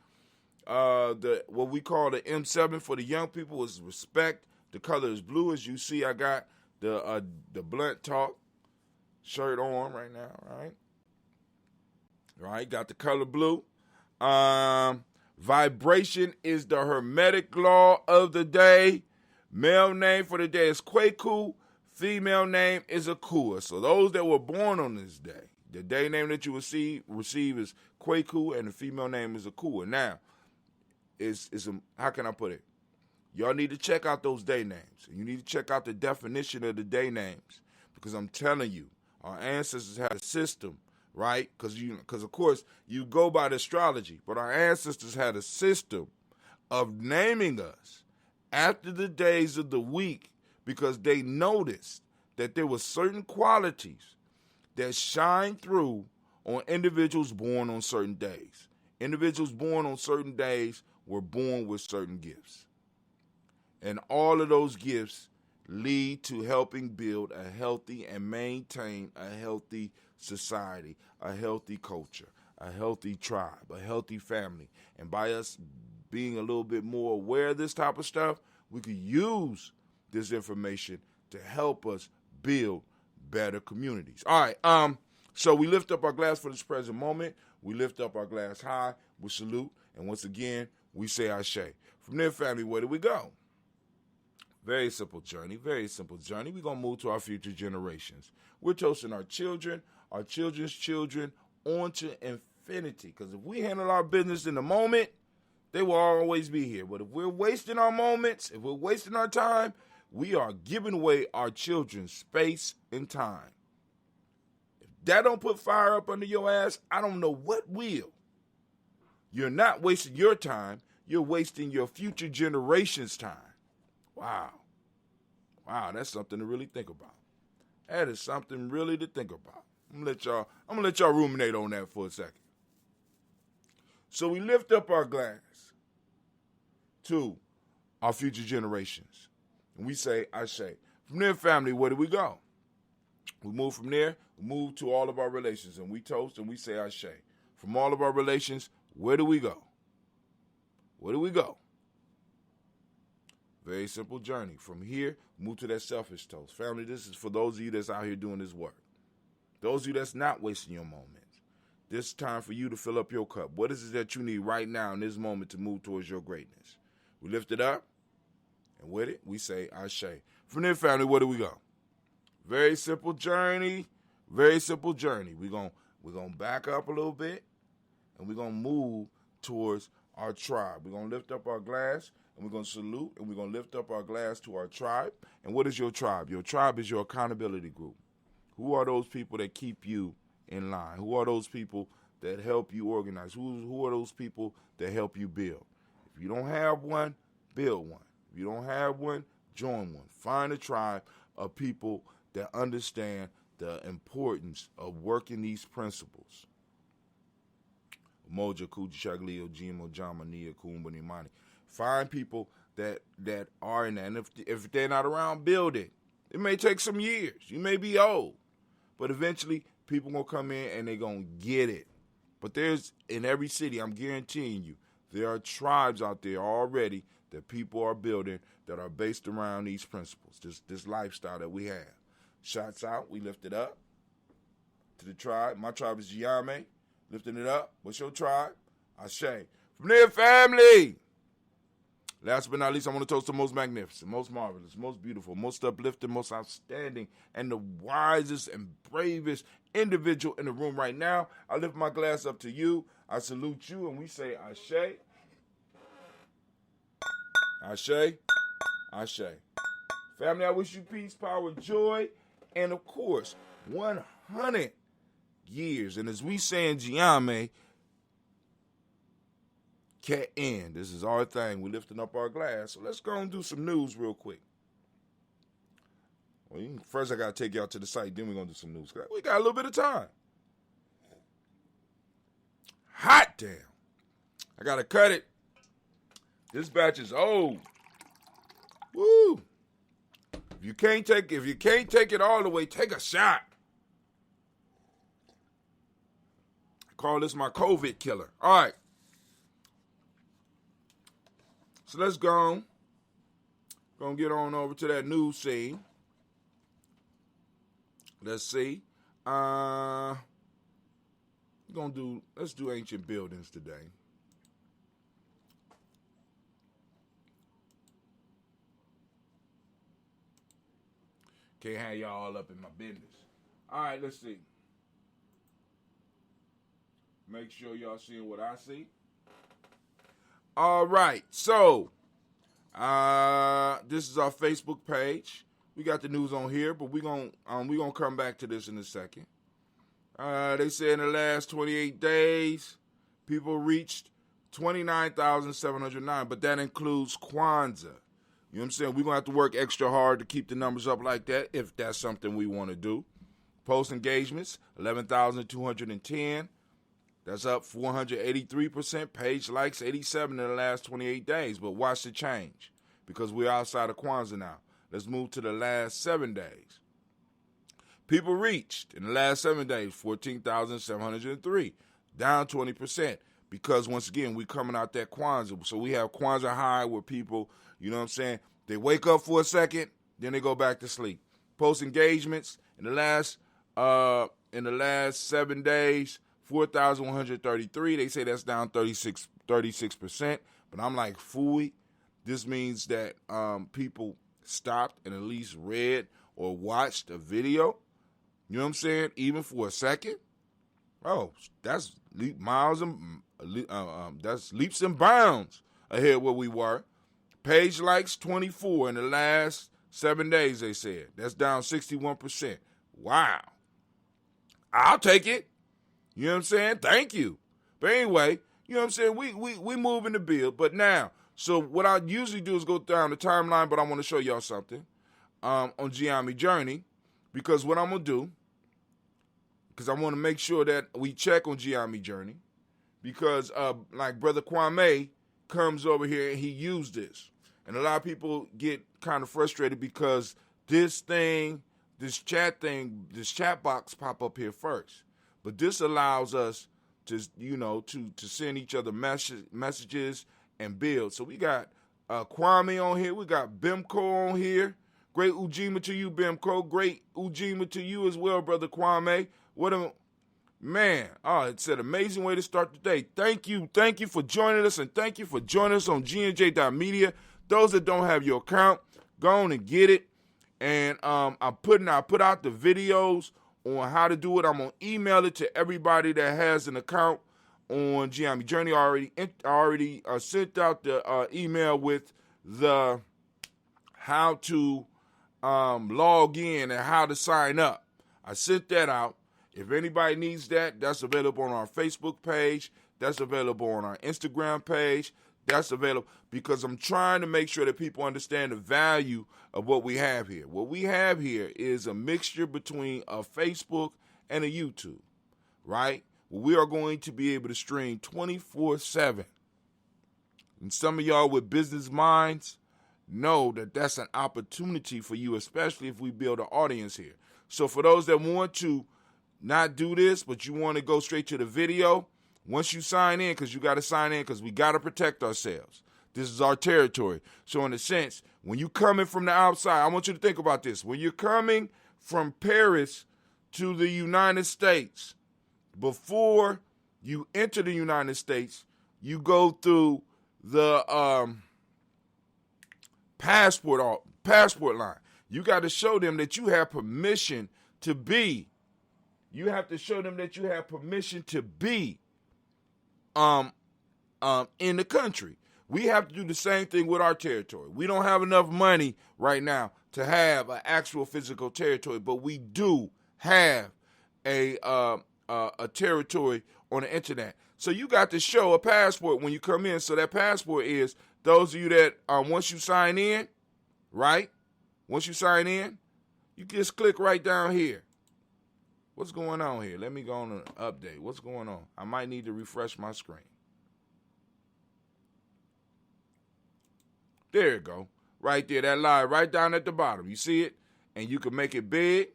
What we call the M7 for the young people is respect. The color is blue. As you see, I got the Blunt Talk shirt on right now, right? Right, got the color blue. Vibration is the hermetic law of the day. Male name for the day is Kwaku. Female name is Akua. So those that were born on this day, the day name that you receive is Kwaku, and the female name is Akua. Now, how can I put it? Y'all need to check out those day names. You need to check out the definition of the day names, because I'm telling you, our ancestors had a system, right? Because of course you go by the astrology, but our ancestors had a system of naming us after the days of the week, because they noticed that there were certain qualities that shine through on individuals born on certain days. Individuals born on certain days were born with certain gifts. And all of those gifts lead to helping build a healthy and maintain a healthy society, a healthy culture, a healthy tribe, a healthy family. And by us being a little bit more aware of this type of stuff, we could use this information to help us build better communities. All right, so we lift up our glass for this present moment. We lift up our glass high, we salute, and once again, we say Ashe. From there, family, where do we go? Very simple journey, very simple journey. We're going to move to our future generations. We're toasting our children, our children's children, on to infinity. Because if we handle our business in the moment, they will always be here. But if we're wasting our moments, if we're wasting our time, we are giving away our children space and time. If that don't put fire up under your ass, I don't know what will. You're not wasting your time. You're wasting your future generation's time. Wow. Wow, that's something to really think about. That is something really to think about. I'm gonna let y'all ruminate on that for a second. So we lift up our glass to our future generations. And we say, Ashe. From there, family, where do we go? We move from there, we move to all of our relations, and we toast and we say Ashe. From all of our relations, where do we go? Where do we go? Very simple journey. From here, move to that selfish toast. Family, this is for those of you that's out here doing this work. Those of you that's not wasting your moments. This time for you to fill up your cup. What is it that you need right now in this moment to move towards your greatness? We lift it up, and with it, we say Ashe. From there, family, where do we go? Very simple journey. Very simple journey. We're gonna back up a little bit, and we're going to move towards our tribe. We're going to lift up our glass, and we're going to salute, and we're going to lift up our glass to our tribe. And what is your tribe? Your tribe is your accountability group. Who are those people that keep you in line? Who are those people that help you organize? Who are those people that help you build? If you don't have one, build one. If you don't have one, join one. Find a tribe of people that understand the importance of working these principles. Moja, Kuchagli, Ujima, Ujama, Nia, Kumba, Nimani. Find people that are in that. And if they're not around, build it. It may take some years. You may be old. But eventually, people going to come in and they're going to get it. But there's, in every city, I'm guaranteeing you, there are tribes out there already that people are building that are based around these principles, this lifestyle that we have. Shots out, we lift it up to the tribe. My tribe is Gye-Nyame, lifting it up. What's your tribe? Ashe. From there, family. Last but not least, I want to toast the most magnificent, most marvelous, most beautiful, most uplifting, most outstanding, and the wisest and bravest individual in the room right now. I lift my glass up to you. I salute you, and we say Ashe. Ashe. Ashe. Family, I wish you peace, power, joy, and of course, 100 years. And as we say in Gye-Nyame, can't end. This is our thing. We're lifting up our glass. So let's go and do some news real quick. Well, first I got to take y'all to the site. Then we're going to do some news. We got a little bit of time. Hot damn. I got to cut it. This batch is old. Woo. If you can't take it all the way, take a shot. I call this my COVID killer. All right. So let's go on. Gonna get on over to that news scene. Let's see. Let's do ancient buildings today. Can't have y'all all up in my business. All right, let's see. Make sure y'all seeing what I see. All right, so this is our Facebook page. We got the news on here, but we're gonna come back to this in a second. They say in the last 28 days, people reached 29,709, but that includes Kwanzaa. You know what I'm saying? We're going to have to work extra hard to keep the numbers up like that if that's something we want to do. Post engagements, 11,210. That's up 483%. Page likes, 87 in the last 28 days. But watch the change because we're outside of Kwanzaa now. Let's move to the last 7 days. People reached in the last 7 days 14,703, down 20%. Because once again, we coming out that Kwanzaa. So we have Kwanzaa high where people, you know what I'm saying, they wake up for a second, then they go back to sleep. Post engagements in the last 7 days, 4,133. They say that's down 36%. But I'm like, phooey. This means that people stopped and at least read or watched a video. You know what I'm saying? Even for a second. Oh, that's that's leaps and bounds ahead of where we were. Page likes 24 in the last 7 days, they said. That's down 61%. Wow. I'll take it. You know what I'm saying? Thank you. But anyway, you know what I'm saying? We moving the bill. But now, so what I usually do is go down the timeline, but I want to show y'all something on Gye-Nyame Journey. Because what I'm going to do, because I want to make sure that we check on Gye-Nyame Journey. Because like Brother Kwame comes over here and he used this. And a lot of people get kind of frustrated because this chat box pop up here first. But this allows us to, to send each other messages and build. So we got Kwame on here. We got Bimco on here. Great Ujima to you, Bimco. Great Ujima to you as well, Brother Kwame. Man, it said amazing way to start the day. Thank you for joining us, and thank you for joining us on GNJ.media. Those that don't have your account, go on and get it. And I put out the videos on how to do it. I'm gonna email it to everybody that has an account on Gye-Nyame Journey. I already sent out the email with the how to log in and how to sign up. I sent that out. If anybody needs that, that's available on our Facebook page. That's available on our Instagram page. That's available because I'm trying to make sure that people understand the value of what we have here. What we have here is a mixture between a Facebook and a YouTube, right? We are going to be able to stream 24/7. And some of y'all with business minds know that that's an opportunity for you, especially if we build an audience here. So for those that want to not do this, but you want to go straight to the video, once you sign in, because you got to sign in because we got to protect ourselves. This is our territory. So in a sense, when you coming from the outside, I want you to think about this. When you're coming from Paris to the United States, before you enter the United States, you go through the passport line. You got to show them that you have permission to be. You have to show them that you have permission to be in the country. We have to do the same thing with our territory. We don't have enough money right now to have an actual physical territory, but we do have a territory on the internet. So you got to show a passport when you come in. So that passport is those of you that once you sign in, right? Once you sign in, you just click right down here. What's going on here? Let me go on an update. What's going on? I might need to refresh my screen. There you go. right there, that line right down at the bottom. You see it? And you can make it big.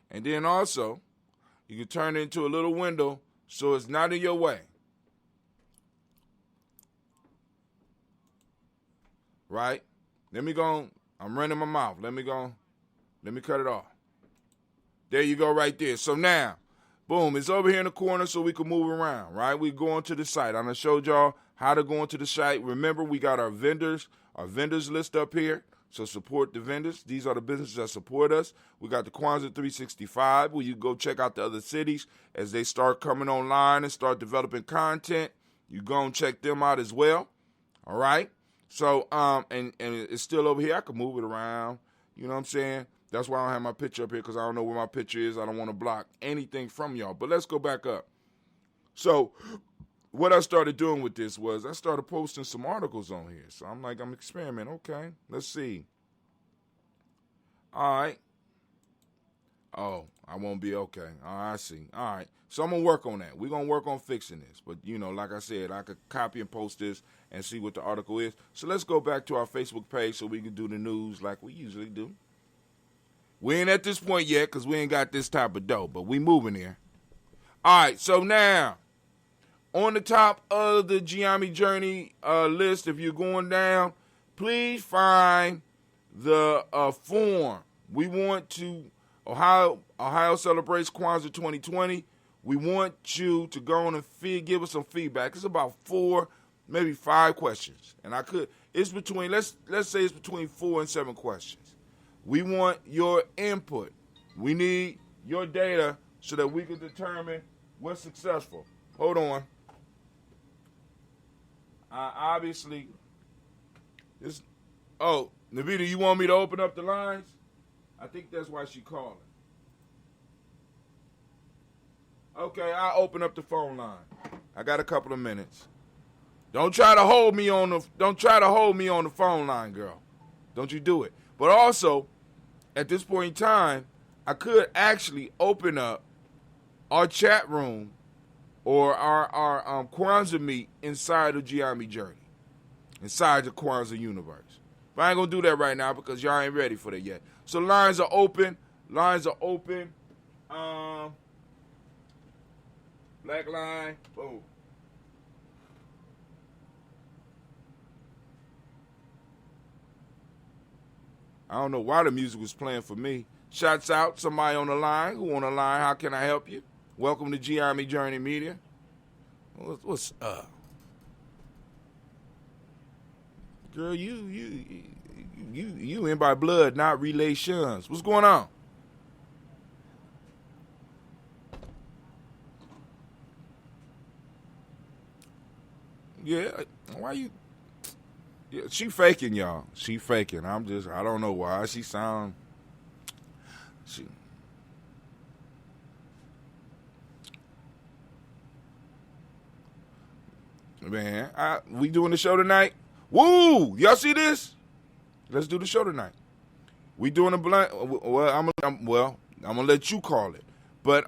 And then also, you can turn it into a little window so it's not in your way. Right? Let me go. I'm running my mouth. Let me cut it off. There you go right there. So now, boom, it's over here in the corner so we can move around, right? We go onto the site. I done showed y'all how to go onto the site. Remember, we got our vendors list up here. So support the vendors. These are the businesses that support us. We got the Kwanzaa 365 where you go check out the other cities as they start coming online and start developing content. You go and check them out as well. All right? So, and it's still over here. I can move it around. You know what I'm saying? That's why I don't have my picture up here because I don't know where my picture is. I don't want to block anything from y'all. But let's go back up. So what I started doing with this was I started posting some articles on here. So I'm experimenting. Okay, let's see. All right. Oh, I won't be okay. All right, I see. All right. So I'm going to work on that. We're going to work on fixing this. But, like I said, I could copy and post this and see what the article is. So let's go back to our Facebook page so we can do the news like we usually do. We ain't at this point yet because we ain't got this type of dough, but we moving here. All right, so now, on the top of the Gye-Nyame Journey list, if you're going down, please find the form. We want to, Ohio celebrates Kwanzaa 2020. We want you to go on and give us some feedback. It's about 4, maybe 5 questions. And it's between, let's say it's between 4 and 7 questions. We want your input. We need your data so that we can determine what's successful. Hold on. Obviously, Navita, you want me to open up the lines? I think that's why she calling. Okay, I'll open up the phone line. I got a couple of minutes. Don't try to hold me on the phone line, girl. Don't you do it. But also, at this point in time, I could actually open up our chat room or our Kwanzaa meet inside of Gye-Nyame Journey, inside the Kwanzaa universe. But I ain't going to do that right now because y'all ain't ready for that yet. So lines are open. Black line, boom. I don't know why the music was playing for me. Shouts out, somebody on the line. Who on the line? How can I help you? Welcome to Gye-Nyame Journey Media. What's up? Girl, you in by blood, not relations. What's going on? Yeah, why you? Yeah, she faking, y'all. She faking. I don't know why. She. Man, we doing the show tonight? Woo! Y'all see this? Let's do the show tonight. We doing a blind. Well, I'm gonna let you call it, but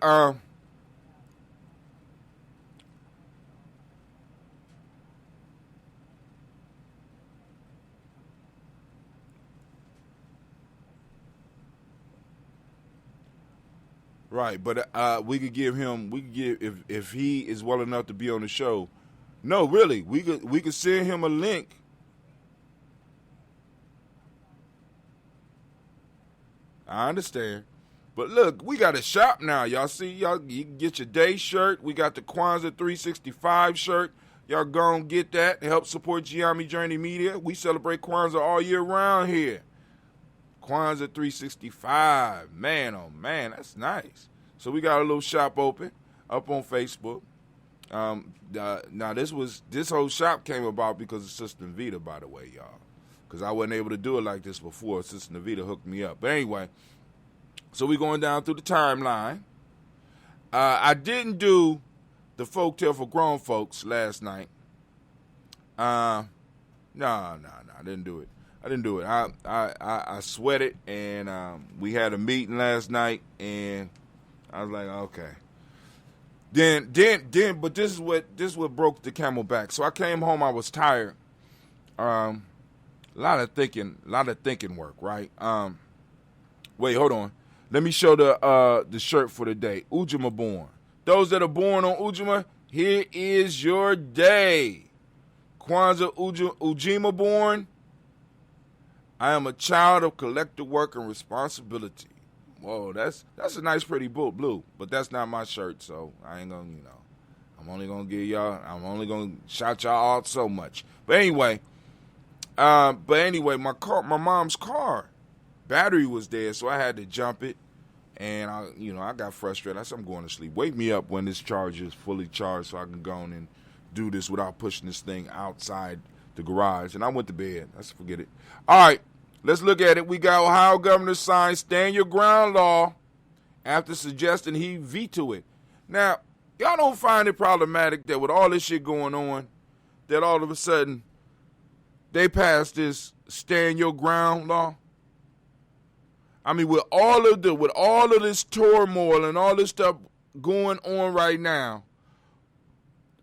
right. But we could give if he is well enough to be on the show. No, really, we could send him a link. I understand. But look, we got a shop now. Y'all see, you can get your day shirt. We got the Kwanzaa 365 shirt. Y'all go and get that. Help support Gye-Nyame Journey Media. We celebrate Kwanzaa all year round here. Kwanzaa 365. Man, oh man, that's nice. So we got a little shop open up on Facebook. Now this whole shop came about because of Sister Navita, by the way, y'all. Because I wasn't able to do it like this before. Sister Navita hooked me up. But anyway, so we going down through the timeline. I didn't do the folktale for grown folks last night. No, I didn't do it. I sweated, and we had a meeting last night, and I was like, okay. Then, but this is what broke the camel back. So I came home, I was tired, A lot of thinking work, right? Wait, hold on. Let me show the shirt for the day. Ujima born. Those that are born on Ujima, here is your day. Kwanzaa Ujima born. I am a child of collective work and responsibility. Whoa, that's a nice, pretty blue, but that's not my shirt, so I ain't gonna, I'm only gonna shout y'all out so much. But anyway, my mom's car battery was dead, so I had to jump it, and I got frustrated. I said, I'm going to sleep. Wake me up when this charger is fully charged, so I can go on and do this without pushing this thing outside the garage. And I went to bed. I said, forget it. All right. Let's look at it. We got Ohio Governor signed Stand Your Ground law after suggesting he veto it. Now, y'all don't find it problematic that with all this shit going on, that all of a sudden they passed this Stand Your Ground law? I mean, with all of this turmoil and all this stuff going on right now,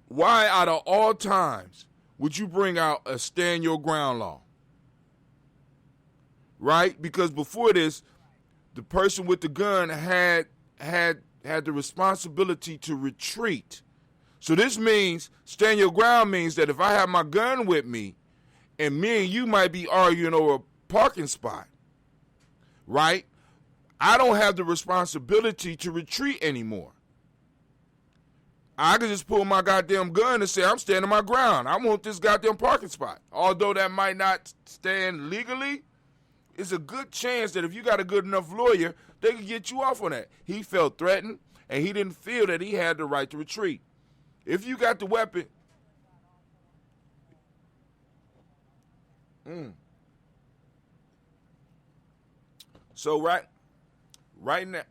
why out of all times would you bring out a Stand Your Ground law? Right? Because before this, the person with the gun had the responsibility to retreat. So this means stand your ground means that if I have my gun with me and me and you might be arguing over a parking spot, right? I don't have the responsibility to retreat anymore. I can just pull my goddamn gun and say, I'm standing my ground. I want this goddamn parking spot. Although that might not stand legally, it's a good chance that if you got a good enough lawyer, they can get you off on that. He felt threatened, and he didn't feel that he had the right to retreat. If you got the weapon, so right now,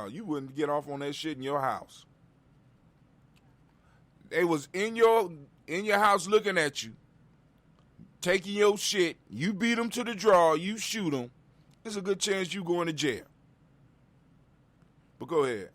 you wouldn't get off on that shit in your house. They was in your house looking at you, taking your shit. You beat them to the draw. You shoot them. There's a good chance you going to jail. But go ahead.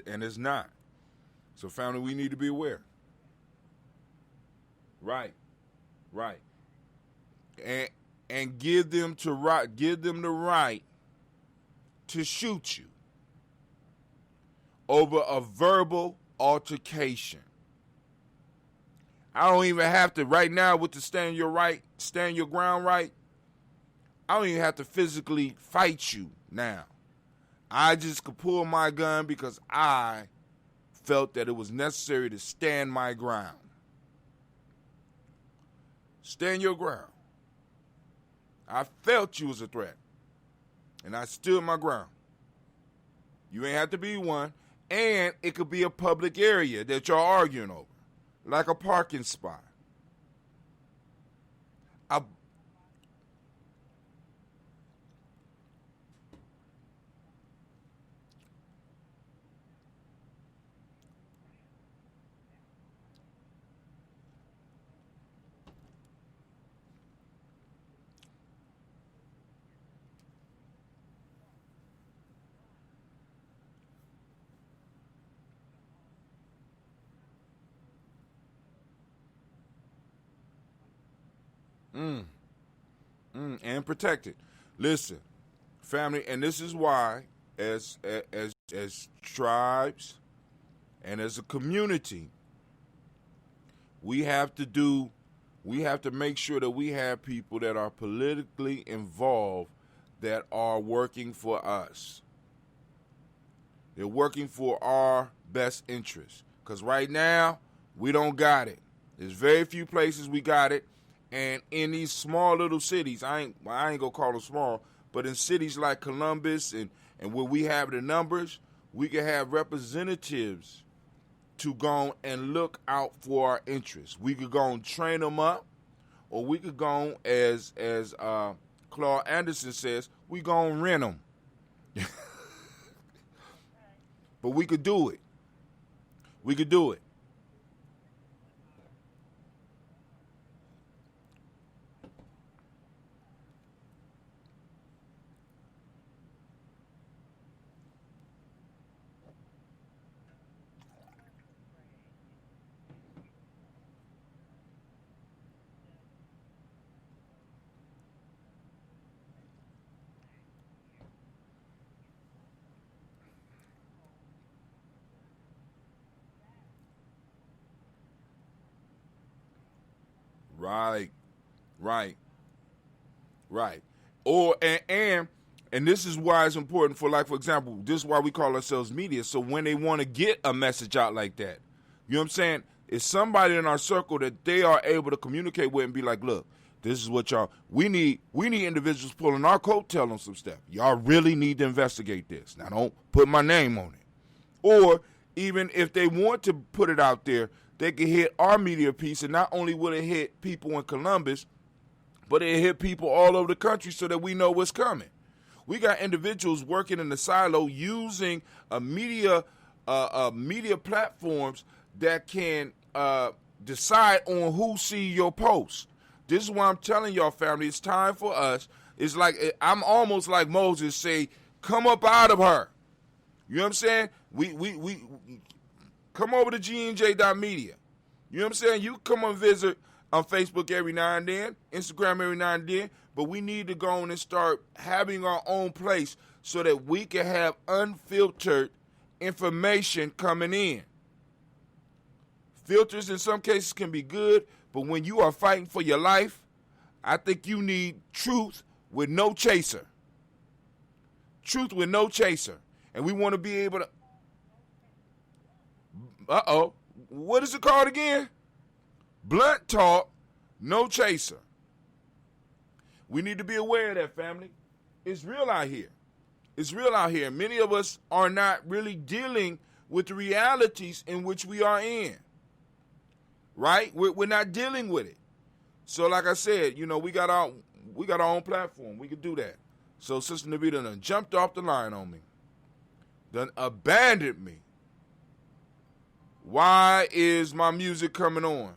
And it's not. So, family, we need to be aware. Right. Right. And give them the right to shoot you over a verbal altercation. I don't even have to right now with the stand your ground right. I don't even have to physically fight you now. I just could pull my gun because I felt that it was necessary to stand my ground. Stand your ground. I felt you was a threat, and I stood my ground. You ain't have to be one, and it could be a public area that y'all arguing over, like a parking spot. And protected. Listen, family, and this is why, as tribes and as a community, we have to make sure that we have people that are politically involved that are working for us. They're working for our best interest. Because right now, we don't got it. There's very few places we got it. And in these small little cities, I ain't going to call them small, but in cities like Columbus and where we have the numbers, we can have representatives to go and look out for our interests. We could go and train them up, or we could go, as Claude Anderson says, we go and rent them. But we could do it. We could do it. Right, right, right. Or and this is why it's important for, like, for example, this is why we call ourselves media. So when they want to get a message out like that, you know what I'm saying? It's somebody in our circle that they are able to communicate with and be like, look, this is what y'all, we need individuals pulling our coattail on some stuff. Y'all really need to investigate this. Now, don't put my name on it. Or even if they want to put it out there, they can hit our media piece, and not only will it hit people in Columbus, but it hit people all over the country so that we know what's coming. We got individuals working in the silo using media platforms that can decide on who see your post. This is why I'm telling y'all, family, it's time for us. It's like, I'm almost like Moses, say, come up out of her. You know what I'm saying? We come over to GNJ.media. You know what I'm saying? You come and visit on Facebook every now and then, Instagram every now and then, but we need to go on and start having our own place so that we can have unfiltered information coming in. Filters in some cases can be good, but when you are fighting for your life, I think you need truth with no chaser. Truth with no chaser. And we want to be able to... What is it called again? Blunt talk, no chaser. We need to be aware of that, family. It's real out here. It's real out here. Many of us are not really dealing with the realities in which we are in. Right? We're not dealing with it. So like I said, you know, we got our own platform. We can do that. So Sister Navita done jumped off the line on me. Done abandoned me. Why is my music coming on?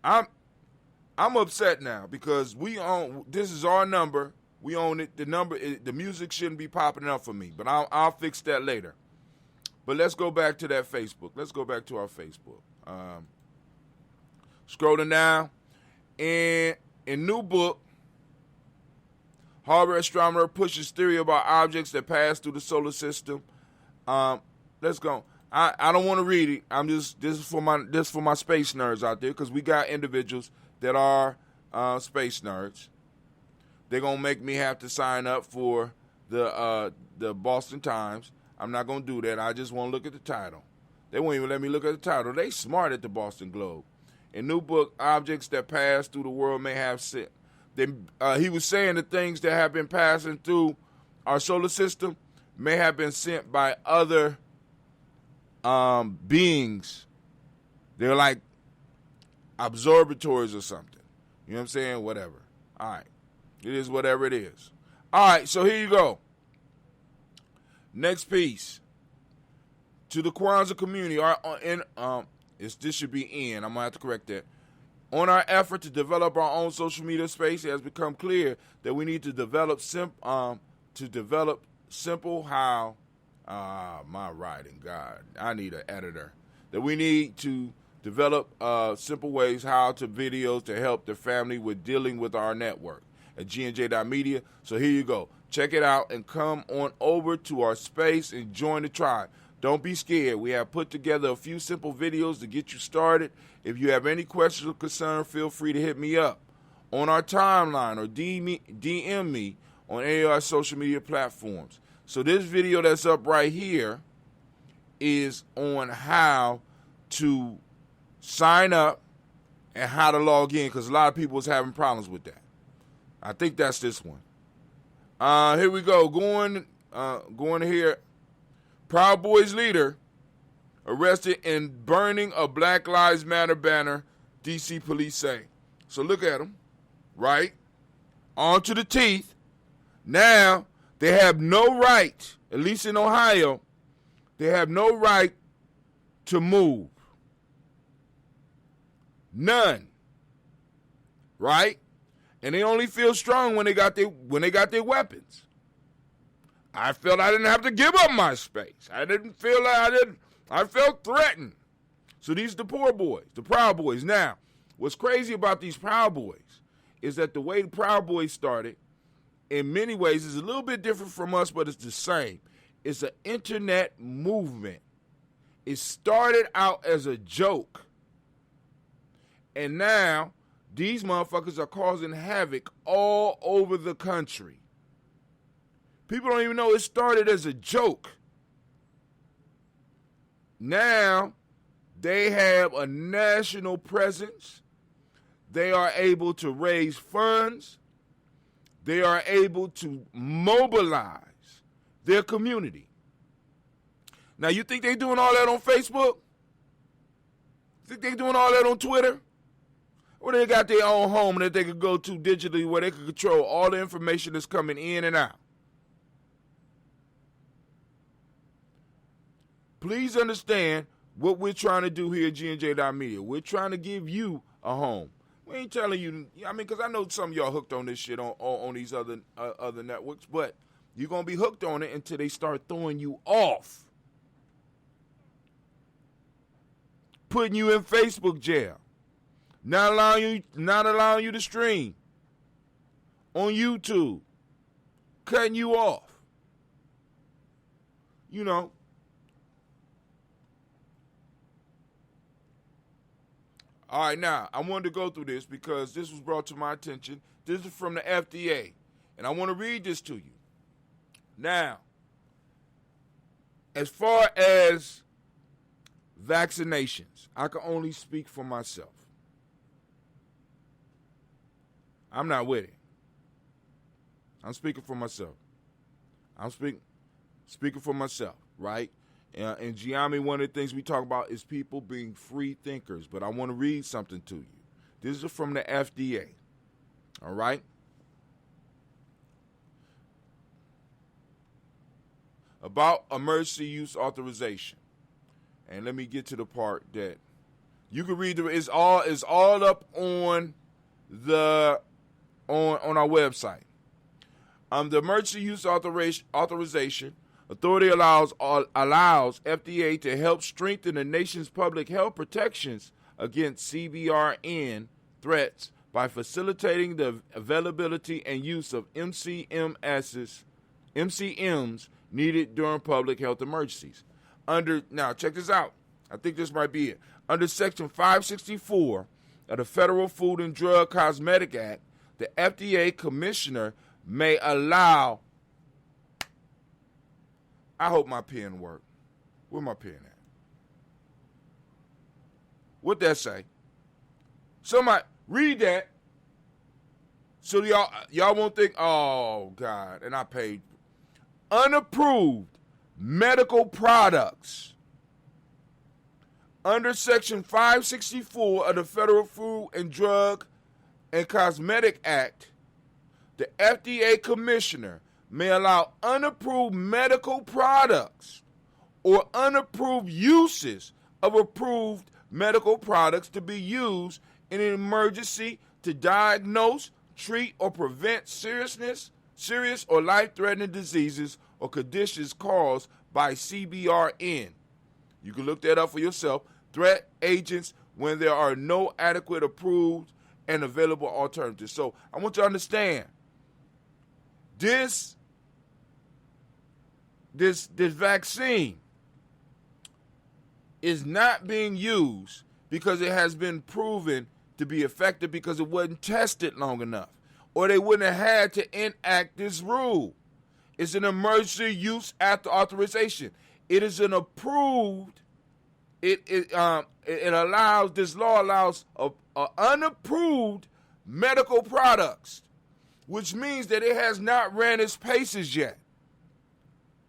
I'm upset now because this is our number. We own it. The music shouldn't be popping up for me, but I'll fix that later. But let's go back to that Facebook. Let's go back to our Facebook. Scrolling down, and in new book, Harvard astronomer pushes theory about objects that pass through the solar system. Let's go. I don't want to read it. This is for my space nerds out there, because we got individuals that are space nerds. They're gonna make me have to sign up for the Boston Times. I'm not gonna do that. I just want to look at the title. They won't even let me look at the title. They smart at the Boston Globe. In new book, objects that pass through the world may have sent. He was saying the things that have been passing through our solar system may have been sent by other beings. They're like observatories or something. You know what I'm saying? Whatever. All right. It is whatever it is. All right, so here you go. Next piece. To the Kwanzaa community, this should be in. I'm going to have to correct that. On our effort to develop our own social media space, it has become clear that we need to develop simple how. My writing, God, I need an editor. That we need to develop simple ways how to videos to help the family with dealing with our network at GNJ.media. So here you go. Check it out and come on over to our space and join the tribe. Don't be scared. We have put together a few simple videos to get you started. If you have any questions or concern, feel free to hit me up on our timeline or DM me on any of our social media platforms. So this video that's up right here is on how to sign up and how to log in, because a lot of people was having problems with that. I think that's this one. Here we go. Going here. Proud Boys leader arrested in burning a Black Lives Matter banner, D.C. police say. So look at them, right? On to the teeth. Now, they have no right, at least in Ohio, they have no right to move. None. Right? And they only feel strong when they got their weapons. I felt I didn't have to give up my space. I felt threatened. So these are the poor boys, the Proud Boys. Now, what's crazy about these Proud Boys is that the way the Proud Boys started, in many ways, is a little bit different from us, but it's the same. It's an internet movement. It started out as a joke. And now, these motherfuckers are causing havoc all over the country. People don't even know it started as a joke. Now, they have a national presence. They are able to raise funds. They are able to mobilize their community. Now, you think they're doing all that on Facebook? Think they're doing all that on Twitter? Or they got their own home that they could go to digitally where they can control all the information that's coming in and out? Please understand what we're trying to do here at Gye-Nyame. We're trying to give you a home. We ain't telling you, because I know some of y'all hooked on this shit on these other networks, but you're going to be hooked on it until they start throwing you off. Putting you in Facebook jail. Not allowing you to stream on YouTube. Cutting you off. You know. All right, now, I wanted to go through this because this was brought to my attention. This is from the FDA, and I want to read this to you. Now, as far as vaccinations, I can only speak for myself. I'm not with it. I'm speaking for myself. I'm speaking for myself, right? In Gye-Nyame, one of the things we talk about is people being free thinkers. But I want to read something to you. This is from the FDA. All right? About emergency use authorization. And let me get to the part that you can read. It's all up on the on our website. The emergency use authorization authority allows FDA to help strengthen the nation's public health protections against CBRN threats by facilitating the availability and use of MCMs needed during public health emergencies. Now, check this out. I think this might be it. Under Section 564 of the Federal Food and Drug Cosmetic Act, the FDA commissioner may allow. I hope my pen worked. Where my pen at? What that say? Somebody read that so y'all won't think, oh God, and I paid. Unapproved medical products under Section 564 of the Federal Food and Drug and Cosmetic Act, the FDA commissioner may allow unapproved medical products or unapproved uses of approved medical products to be used in an emergency to diagnose, treat, or prevent serious or life-threatening diseases or conditions caused by CBRN. You can look that up for yourself. Threat agents when there are no adequate approved and available alternatives. So I want you to understand this vaccine is not being used because it has been proven to be effective because it wasn't tested long enough, or they wouldn't have had to enact this rule. It's an emergency use after authorization. It is an approved. It allows, this law allows a unapproved medical products, which means that it has not ran its paces yet.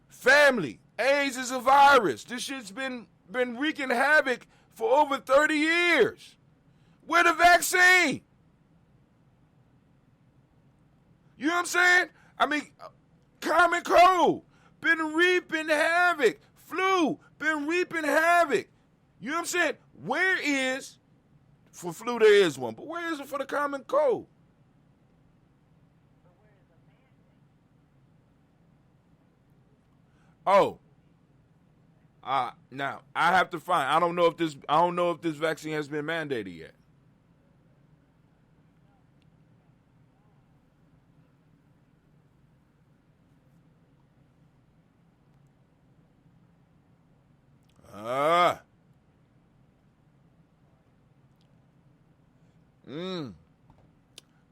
Family, AIDS is a virus. This shit's been wreaking havoc for over 30 years. Where the vaccine? You know what I'm saying? I mean, common cold, been reaping havoc. Flu, been reaping havoc. You know what I'm saying? Where is, for flu there is one, but where is it for the common cold? Oh, now I have to find. I don't know if this vaccine has been mandated yet. Ah.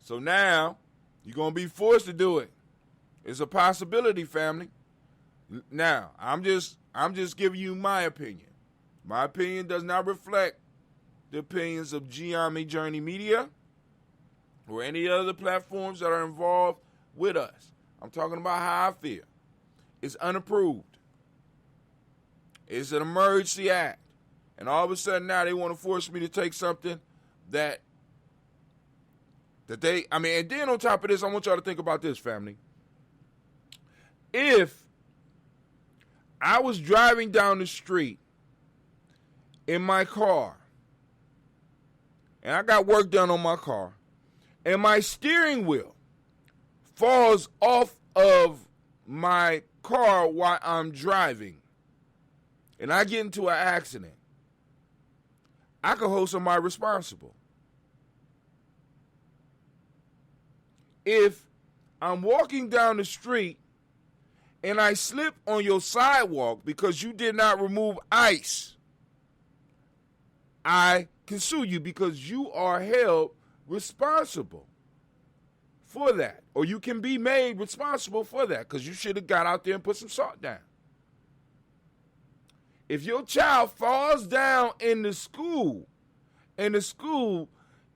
So now you're gonna be forced to do it. It's a possibility, family. Now I'm just giving you my opinion. My opinion does not reflect the opinions of Gye-Nyame Journey Media or any other platforms that are involved with us. I'm talking about how I feel. It's unapproved. It's an emergency act. And all of a sudden now they want to force me to take something that they, and then on top of this, I want y'all to think about this, family. If I was driving down the street in my car, and I got work done on my car, and my steering wheel falls off of my car while I'm driving, and I get into an accident, I could hold somebody responsible. If I'm walking down the street and I slip on your sidewalk because you did not remove ice, I can sue you because you are held responsible for that. Or you can be made responsible for that because you should have got out there and put some salt down. If your child falls down in the school and the school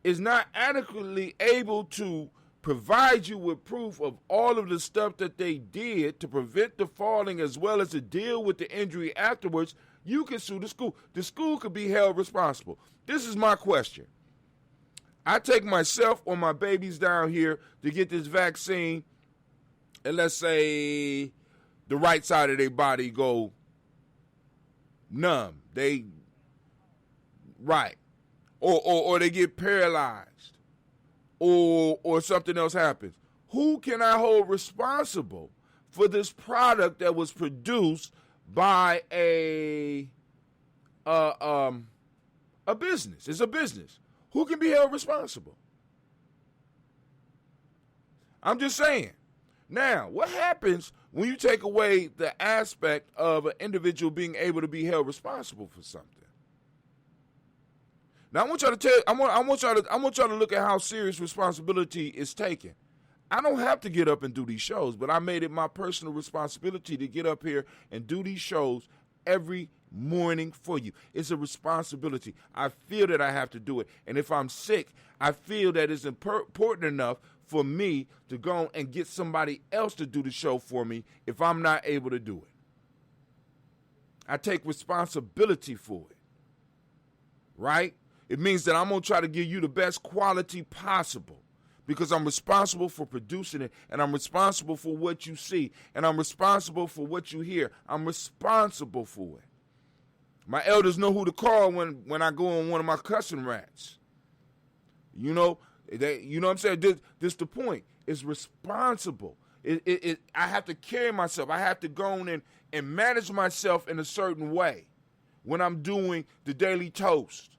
is not adequately able to provide you with proof of all of the stuff that they did to prevent the falling as well as to deal with the injury afterwards, you can sue the school. The school could be held responsible. This is my question. I take myself or my babies down here to get this vaccine, and let's say the right side of their body go numb. Or they get paralyzed. Or something else happens. Who can I hold responsible for this product that was produced by a business? It's a business. Who can be held responsible? I'm just saying. Now, what happens when you take away the aspect of an individual being able to be held responsible for something? Now I want y'all to look at how serious responsibility is taken. I don't have to get up and do these shows, but I made it my personal responsibility to get up here and do these shows every morning for you. It's a responsibility. I feel that I have to do it. And if I'm sick, I feel that it's important enough for me to go and get somebody else to do the show for me if I'm not able to do it. I take responsibility for it. Right? It means that I'm going to try to give you the best quality possible because I'm responsible for producing it, and I'm responsible for what you see, and I'm responsible for what you hear. I'm responsible for it. My elders know who to call when I go on one of my cussing rants. You know what I'm saying? This the point. It's responsible. I have to carry myself. I have to go on and manage myself in a certain way when I'm doing the Daily Toast.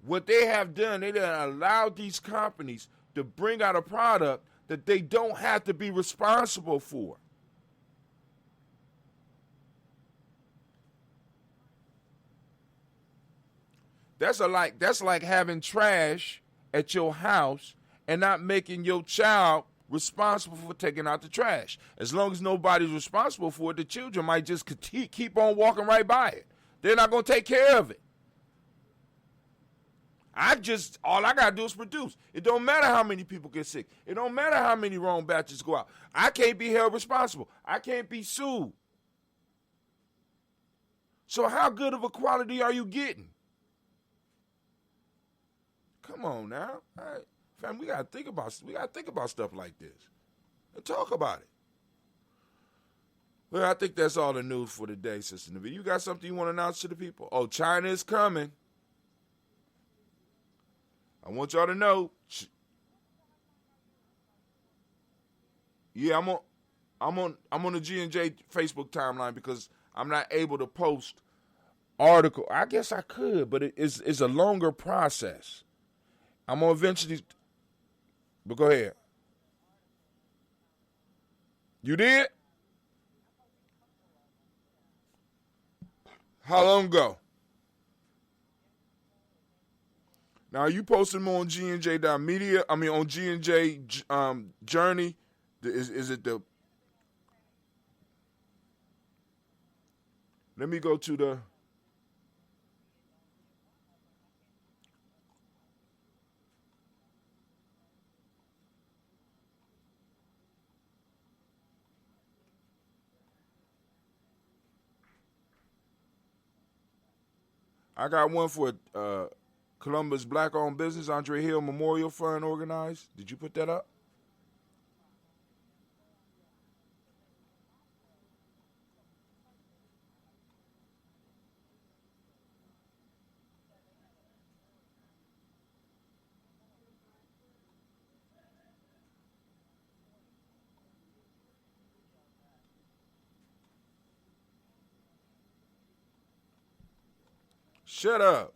What they have done, they have allowed these companies to bring out a product that they don't have to be responsible for. That's like having trash at your house and not making your child responsible for taking out the trash. As long as nobody's responsible for it, the children might just keep on walking right by it. They're not going to take care of it. All I gotta do is produce. It don't matter how many people get sick. It don't matter how many wrong batches go out. I can't be held responsible. I can't be sued. So how good of a quality are you getting? Come on now. All right. Fam, we gotta think about stuff like this. And talk about it. Well, I think that's all the news for today, Sister Navi. You got something you want to announce to the people? Oh, China is coming. I want y'all to know. Yeah, I'm on the G&J Facebook timeline because I'm not able to post article. I guess I could, but it's a longer process. I'm gonna eventually. But go ahead. You did? How long ago? Now, are you posting them on GNJ.media? I mean, on G&J Journey? Is it the... Let me go to the... I got one for Columbus Black-owned business, Andre Hill Memorial Fund organized. Did you put that up? Shut up.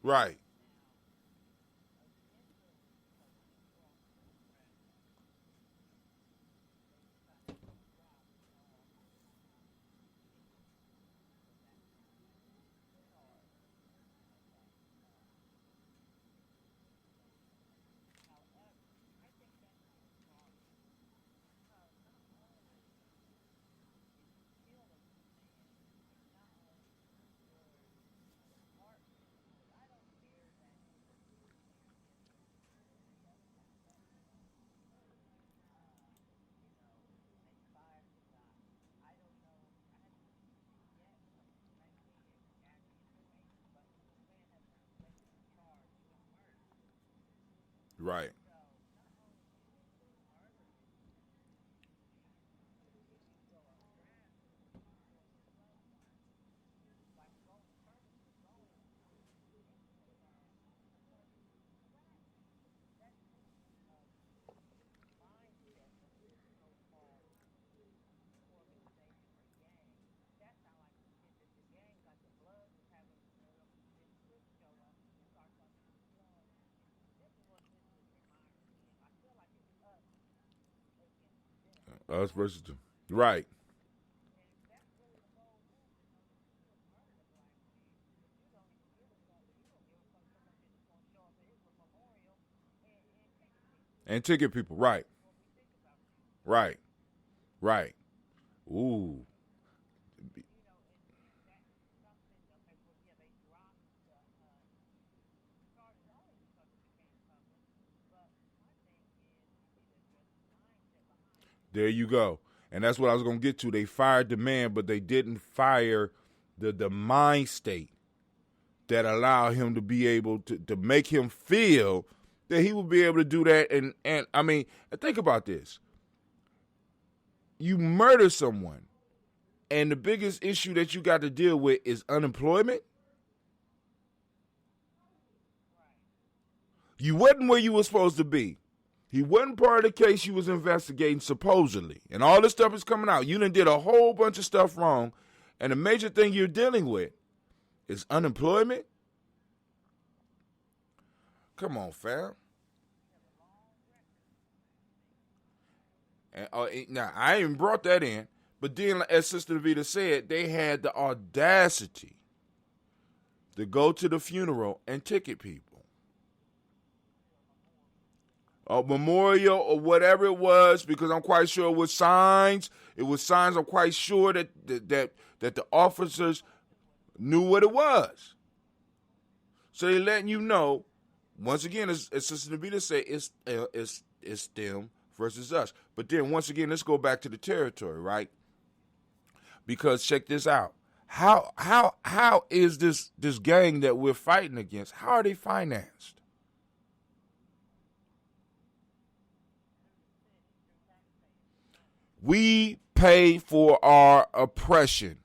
Right. Right. Us versus them. Right. And ticket people. Right. Right. Right. Ooh. There you go. And that's what I was going to get to. They fired the man, but they didn't fire the mind state that allowed him to be able to make him feel that he would be able to do that. And I mean, think about this. You murder someone, and the biggest issue that you got to deal with is unemployment. You wasn't where you were supposed to be. He wasn't part of the case you was investigating, supposedly. And all this stuff is coming out. You done did a whole bunch of stuff wrong. And the major thing you're dealing with is unemployment. Come on, fam. And, now, I ain't even brought that in. But then, as Sister Vita said, they had the audacity to go to the funeral and ticket people. A memorial or whatever it was, because I'm quite sure it was signs. It was signs. I'm quite sure that the officers knew what it was. So they letting you know, once again, as Sister Vita said, it's them versus us. But then, once again, let's go back to the territory, right? Because check this out. How is this gang that we're fighting against, how are they financed? We pay for our oppression.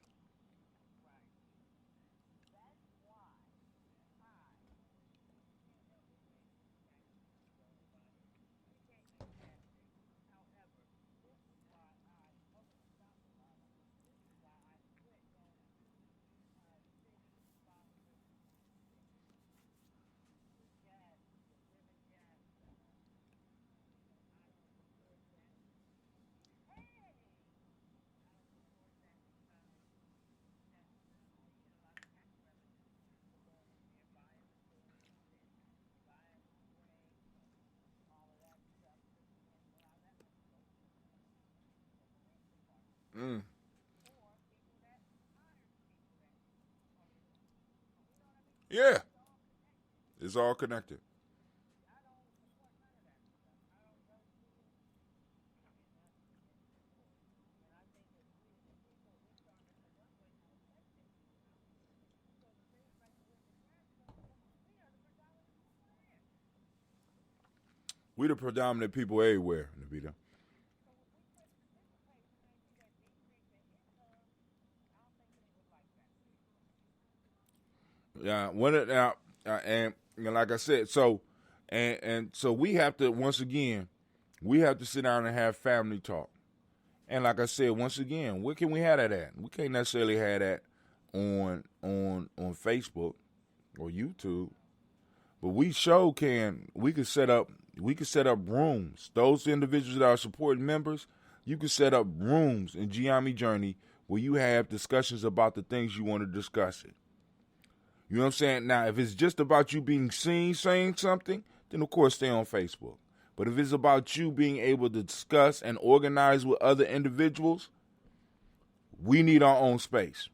Mm. Yeah, it's all connected. We the predominant people everywhere, Navita. Yeah, and like I said, so and so we have to, once again, we have to sit down and have family talk. And like I said, once again, where can we have that at? We can't necessarily have that on Facebook or YouTube, but we could set up rooms. Those individuals that are supporting members, you could set up rooms in Gye-Nyame Journey where you have discussions about the things you want to discuss it. You know what I'm saying? Now, if it's just about you being seen saying something, then of course stay on Facebook. But if it's about you being able to discuss and organize with other individuals, we need our own space.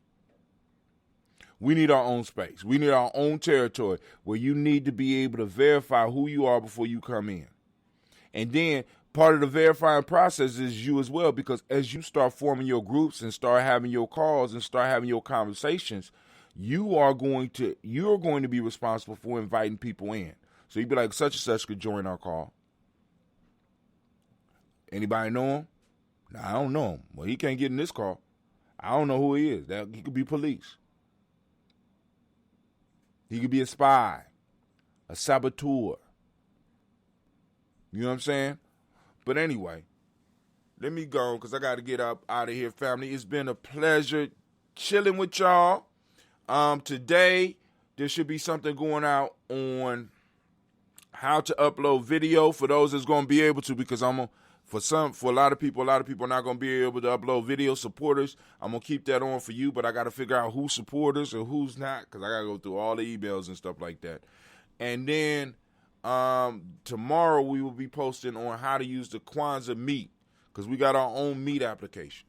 We need our own space. We need our own territory where you need to be able to verify who you are before you come in. And then part of the verifying process is you as well, because as you start forming your groups and start having your calls and start having your conversations, you're going to be responsible for inviting people in. So you'd be like, such and such could join our call. Anybody know him? No, I don't know him. Well, he can't get in this call. I don't know who he is. He could be police. He could be a spy, a saboteur. You know what I'm saying? But anyway, let me go because I got to get up out of here, family. It's been a pleasure chilling with y'all. Today, there should be something going out on how to upload video for those that's going to be able to, because for a lot of people are not going to be able to upload video. Supporters, I'm going to keep that on for you, but I got to figure out who's supporters and who's not, because I got to go through all the emails and stuff like that. And then tomorrow we will be posting on how to use the Kwanzaa Meet, because we got our own Meet application.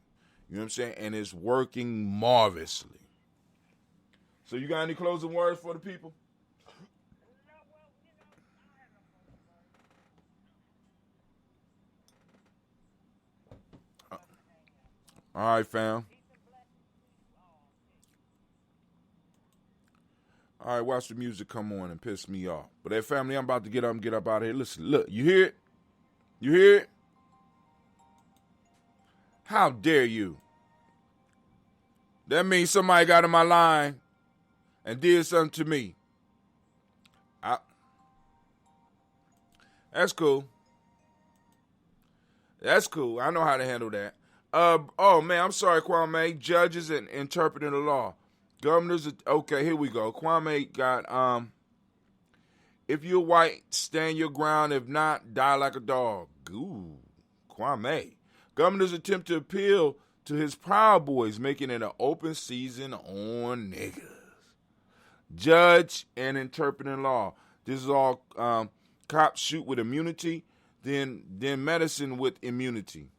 You know what I'm saying? And it's working marvelously. So you got any closing words for the people? All right, fam. All right, watch the music come on and piss me off. But that family, I'm about to get up and get up out of here. Listen, look, you hear it? You hear it? How dare you? That means somebody got in my line and did something to me. That's cool. That's cool. I know how to handle that. Oh man, I'm sorry, Kwame. Judges and interpreting the law. Governors. Okay, here we go. Kwame got if you're white, stand your ground. If not, die like a dog. Ooh, Kwame. Governors attempt to appeal to his Proud Boys, making it an open season on niggas. Judge and interpreting law. This is all cops shoot with immunity, then medicine with immunity.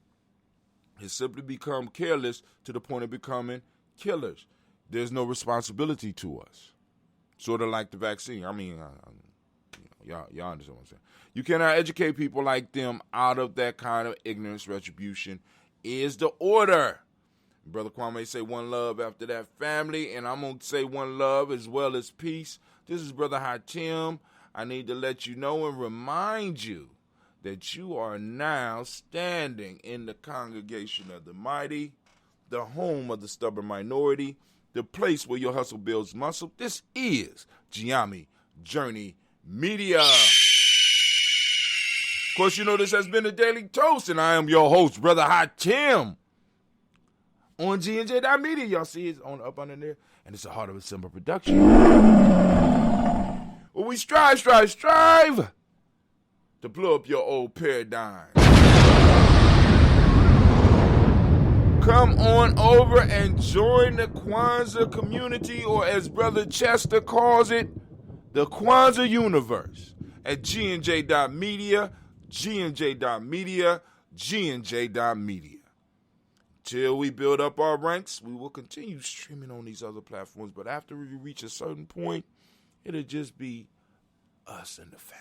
It simply become careless to the point of becoming killers. There's no responsibility to us. Sort of like the vaccine. I mean, y'all understand what I'm saying. You cannot educate people like them out of that kind of ignorance. Retribution is the order. Brother Kwame say one love after that, family, and I'm going to say one love as well as peace. This is Brother Hatim. I need to let you know and remind you that you are now standing in the congregation of the mighty, the home of the stubborn minority, the place where your hustle builds muscle. This is Gye-Nyame Journey Media. Of course, you know this has been a Daily Toast, and I am your host, Brother Hatim, on GNJ.media. Y'all see it's on up under there, and it's a Heart of a Simple production. Well, we strive to blow up your old paradigm. Come on over and join the Kwanzaa community, or as Brother Chester calls it, the Kwanzaa universe at GNJ.media, GNJ.media, GNJ.media. Till we build up our ranks, we will continue streaming on these other platforms, but after we reach a certain point, it'll just be us and the family.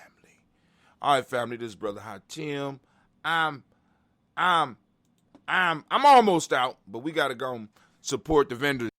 All right, family, this is Brother Hatim. I'm almost out, but we got to go support the vendors.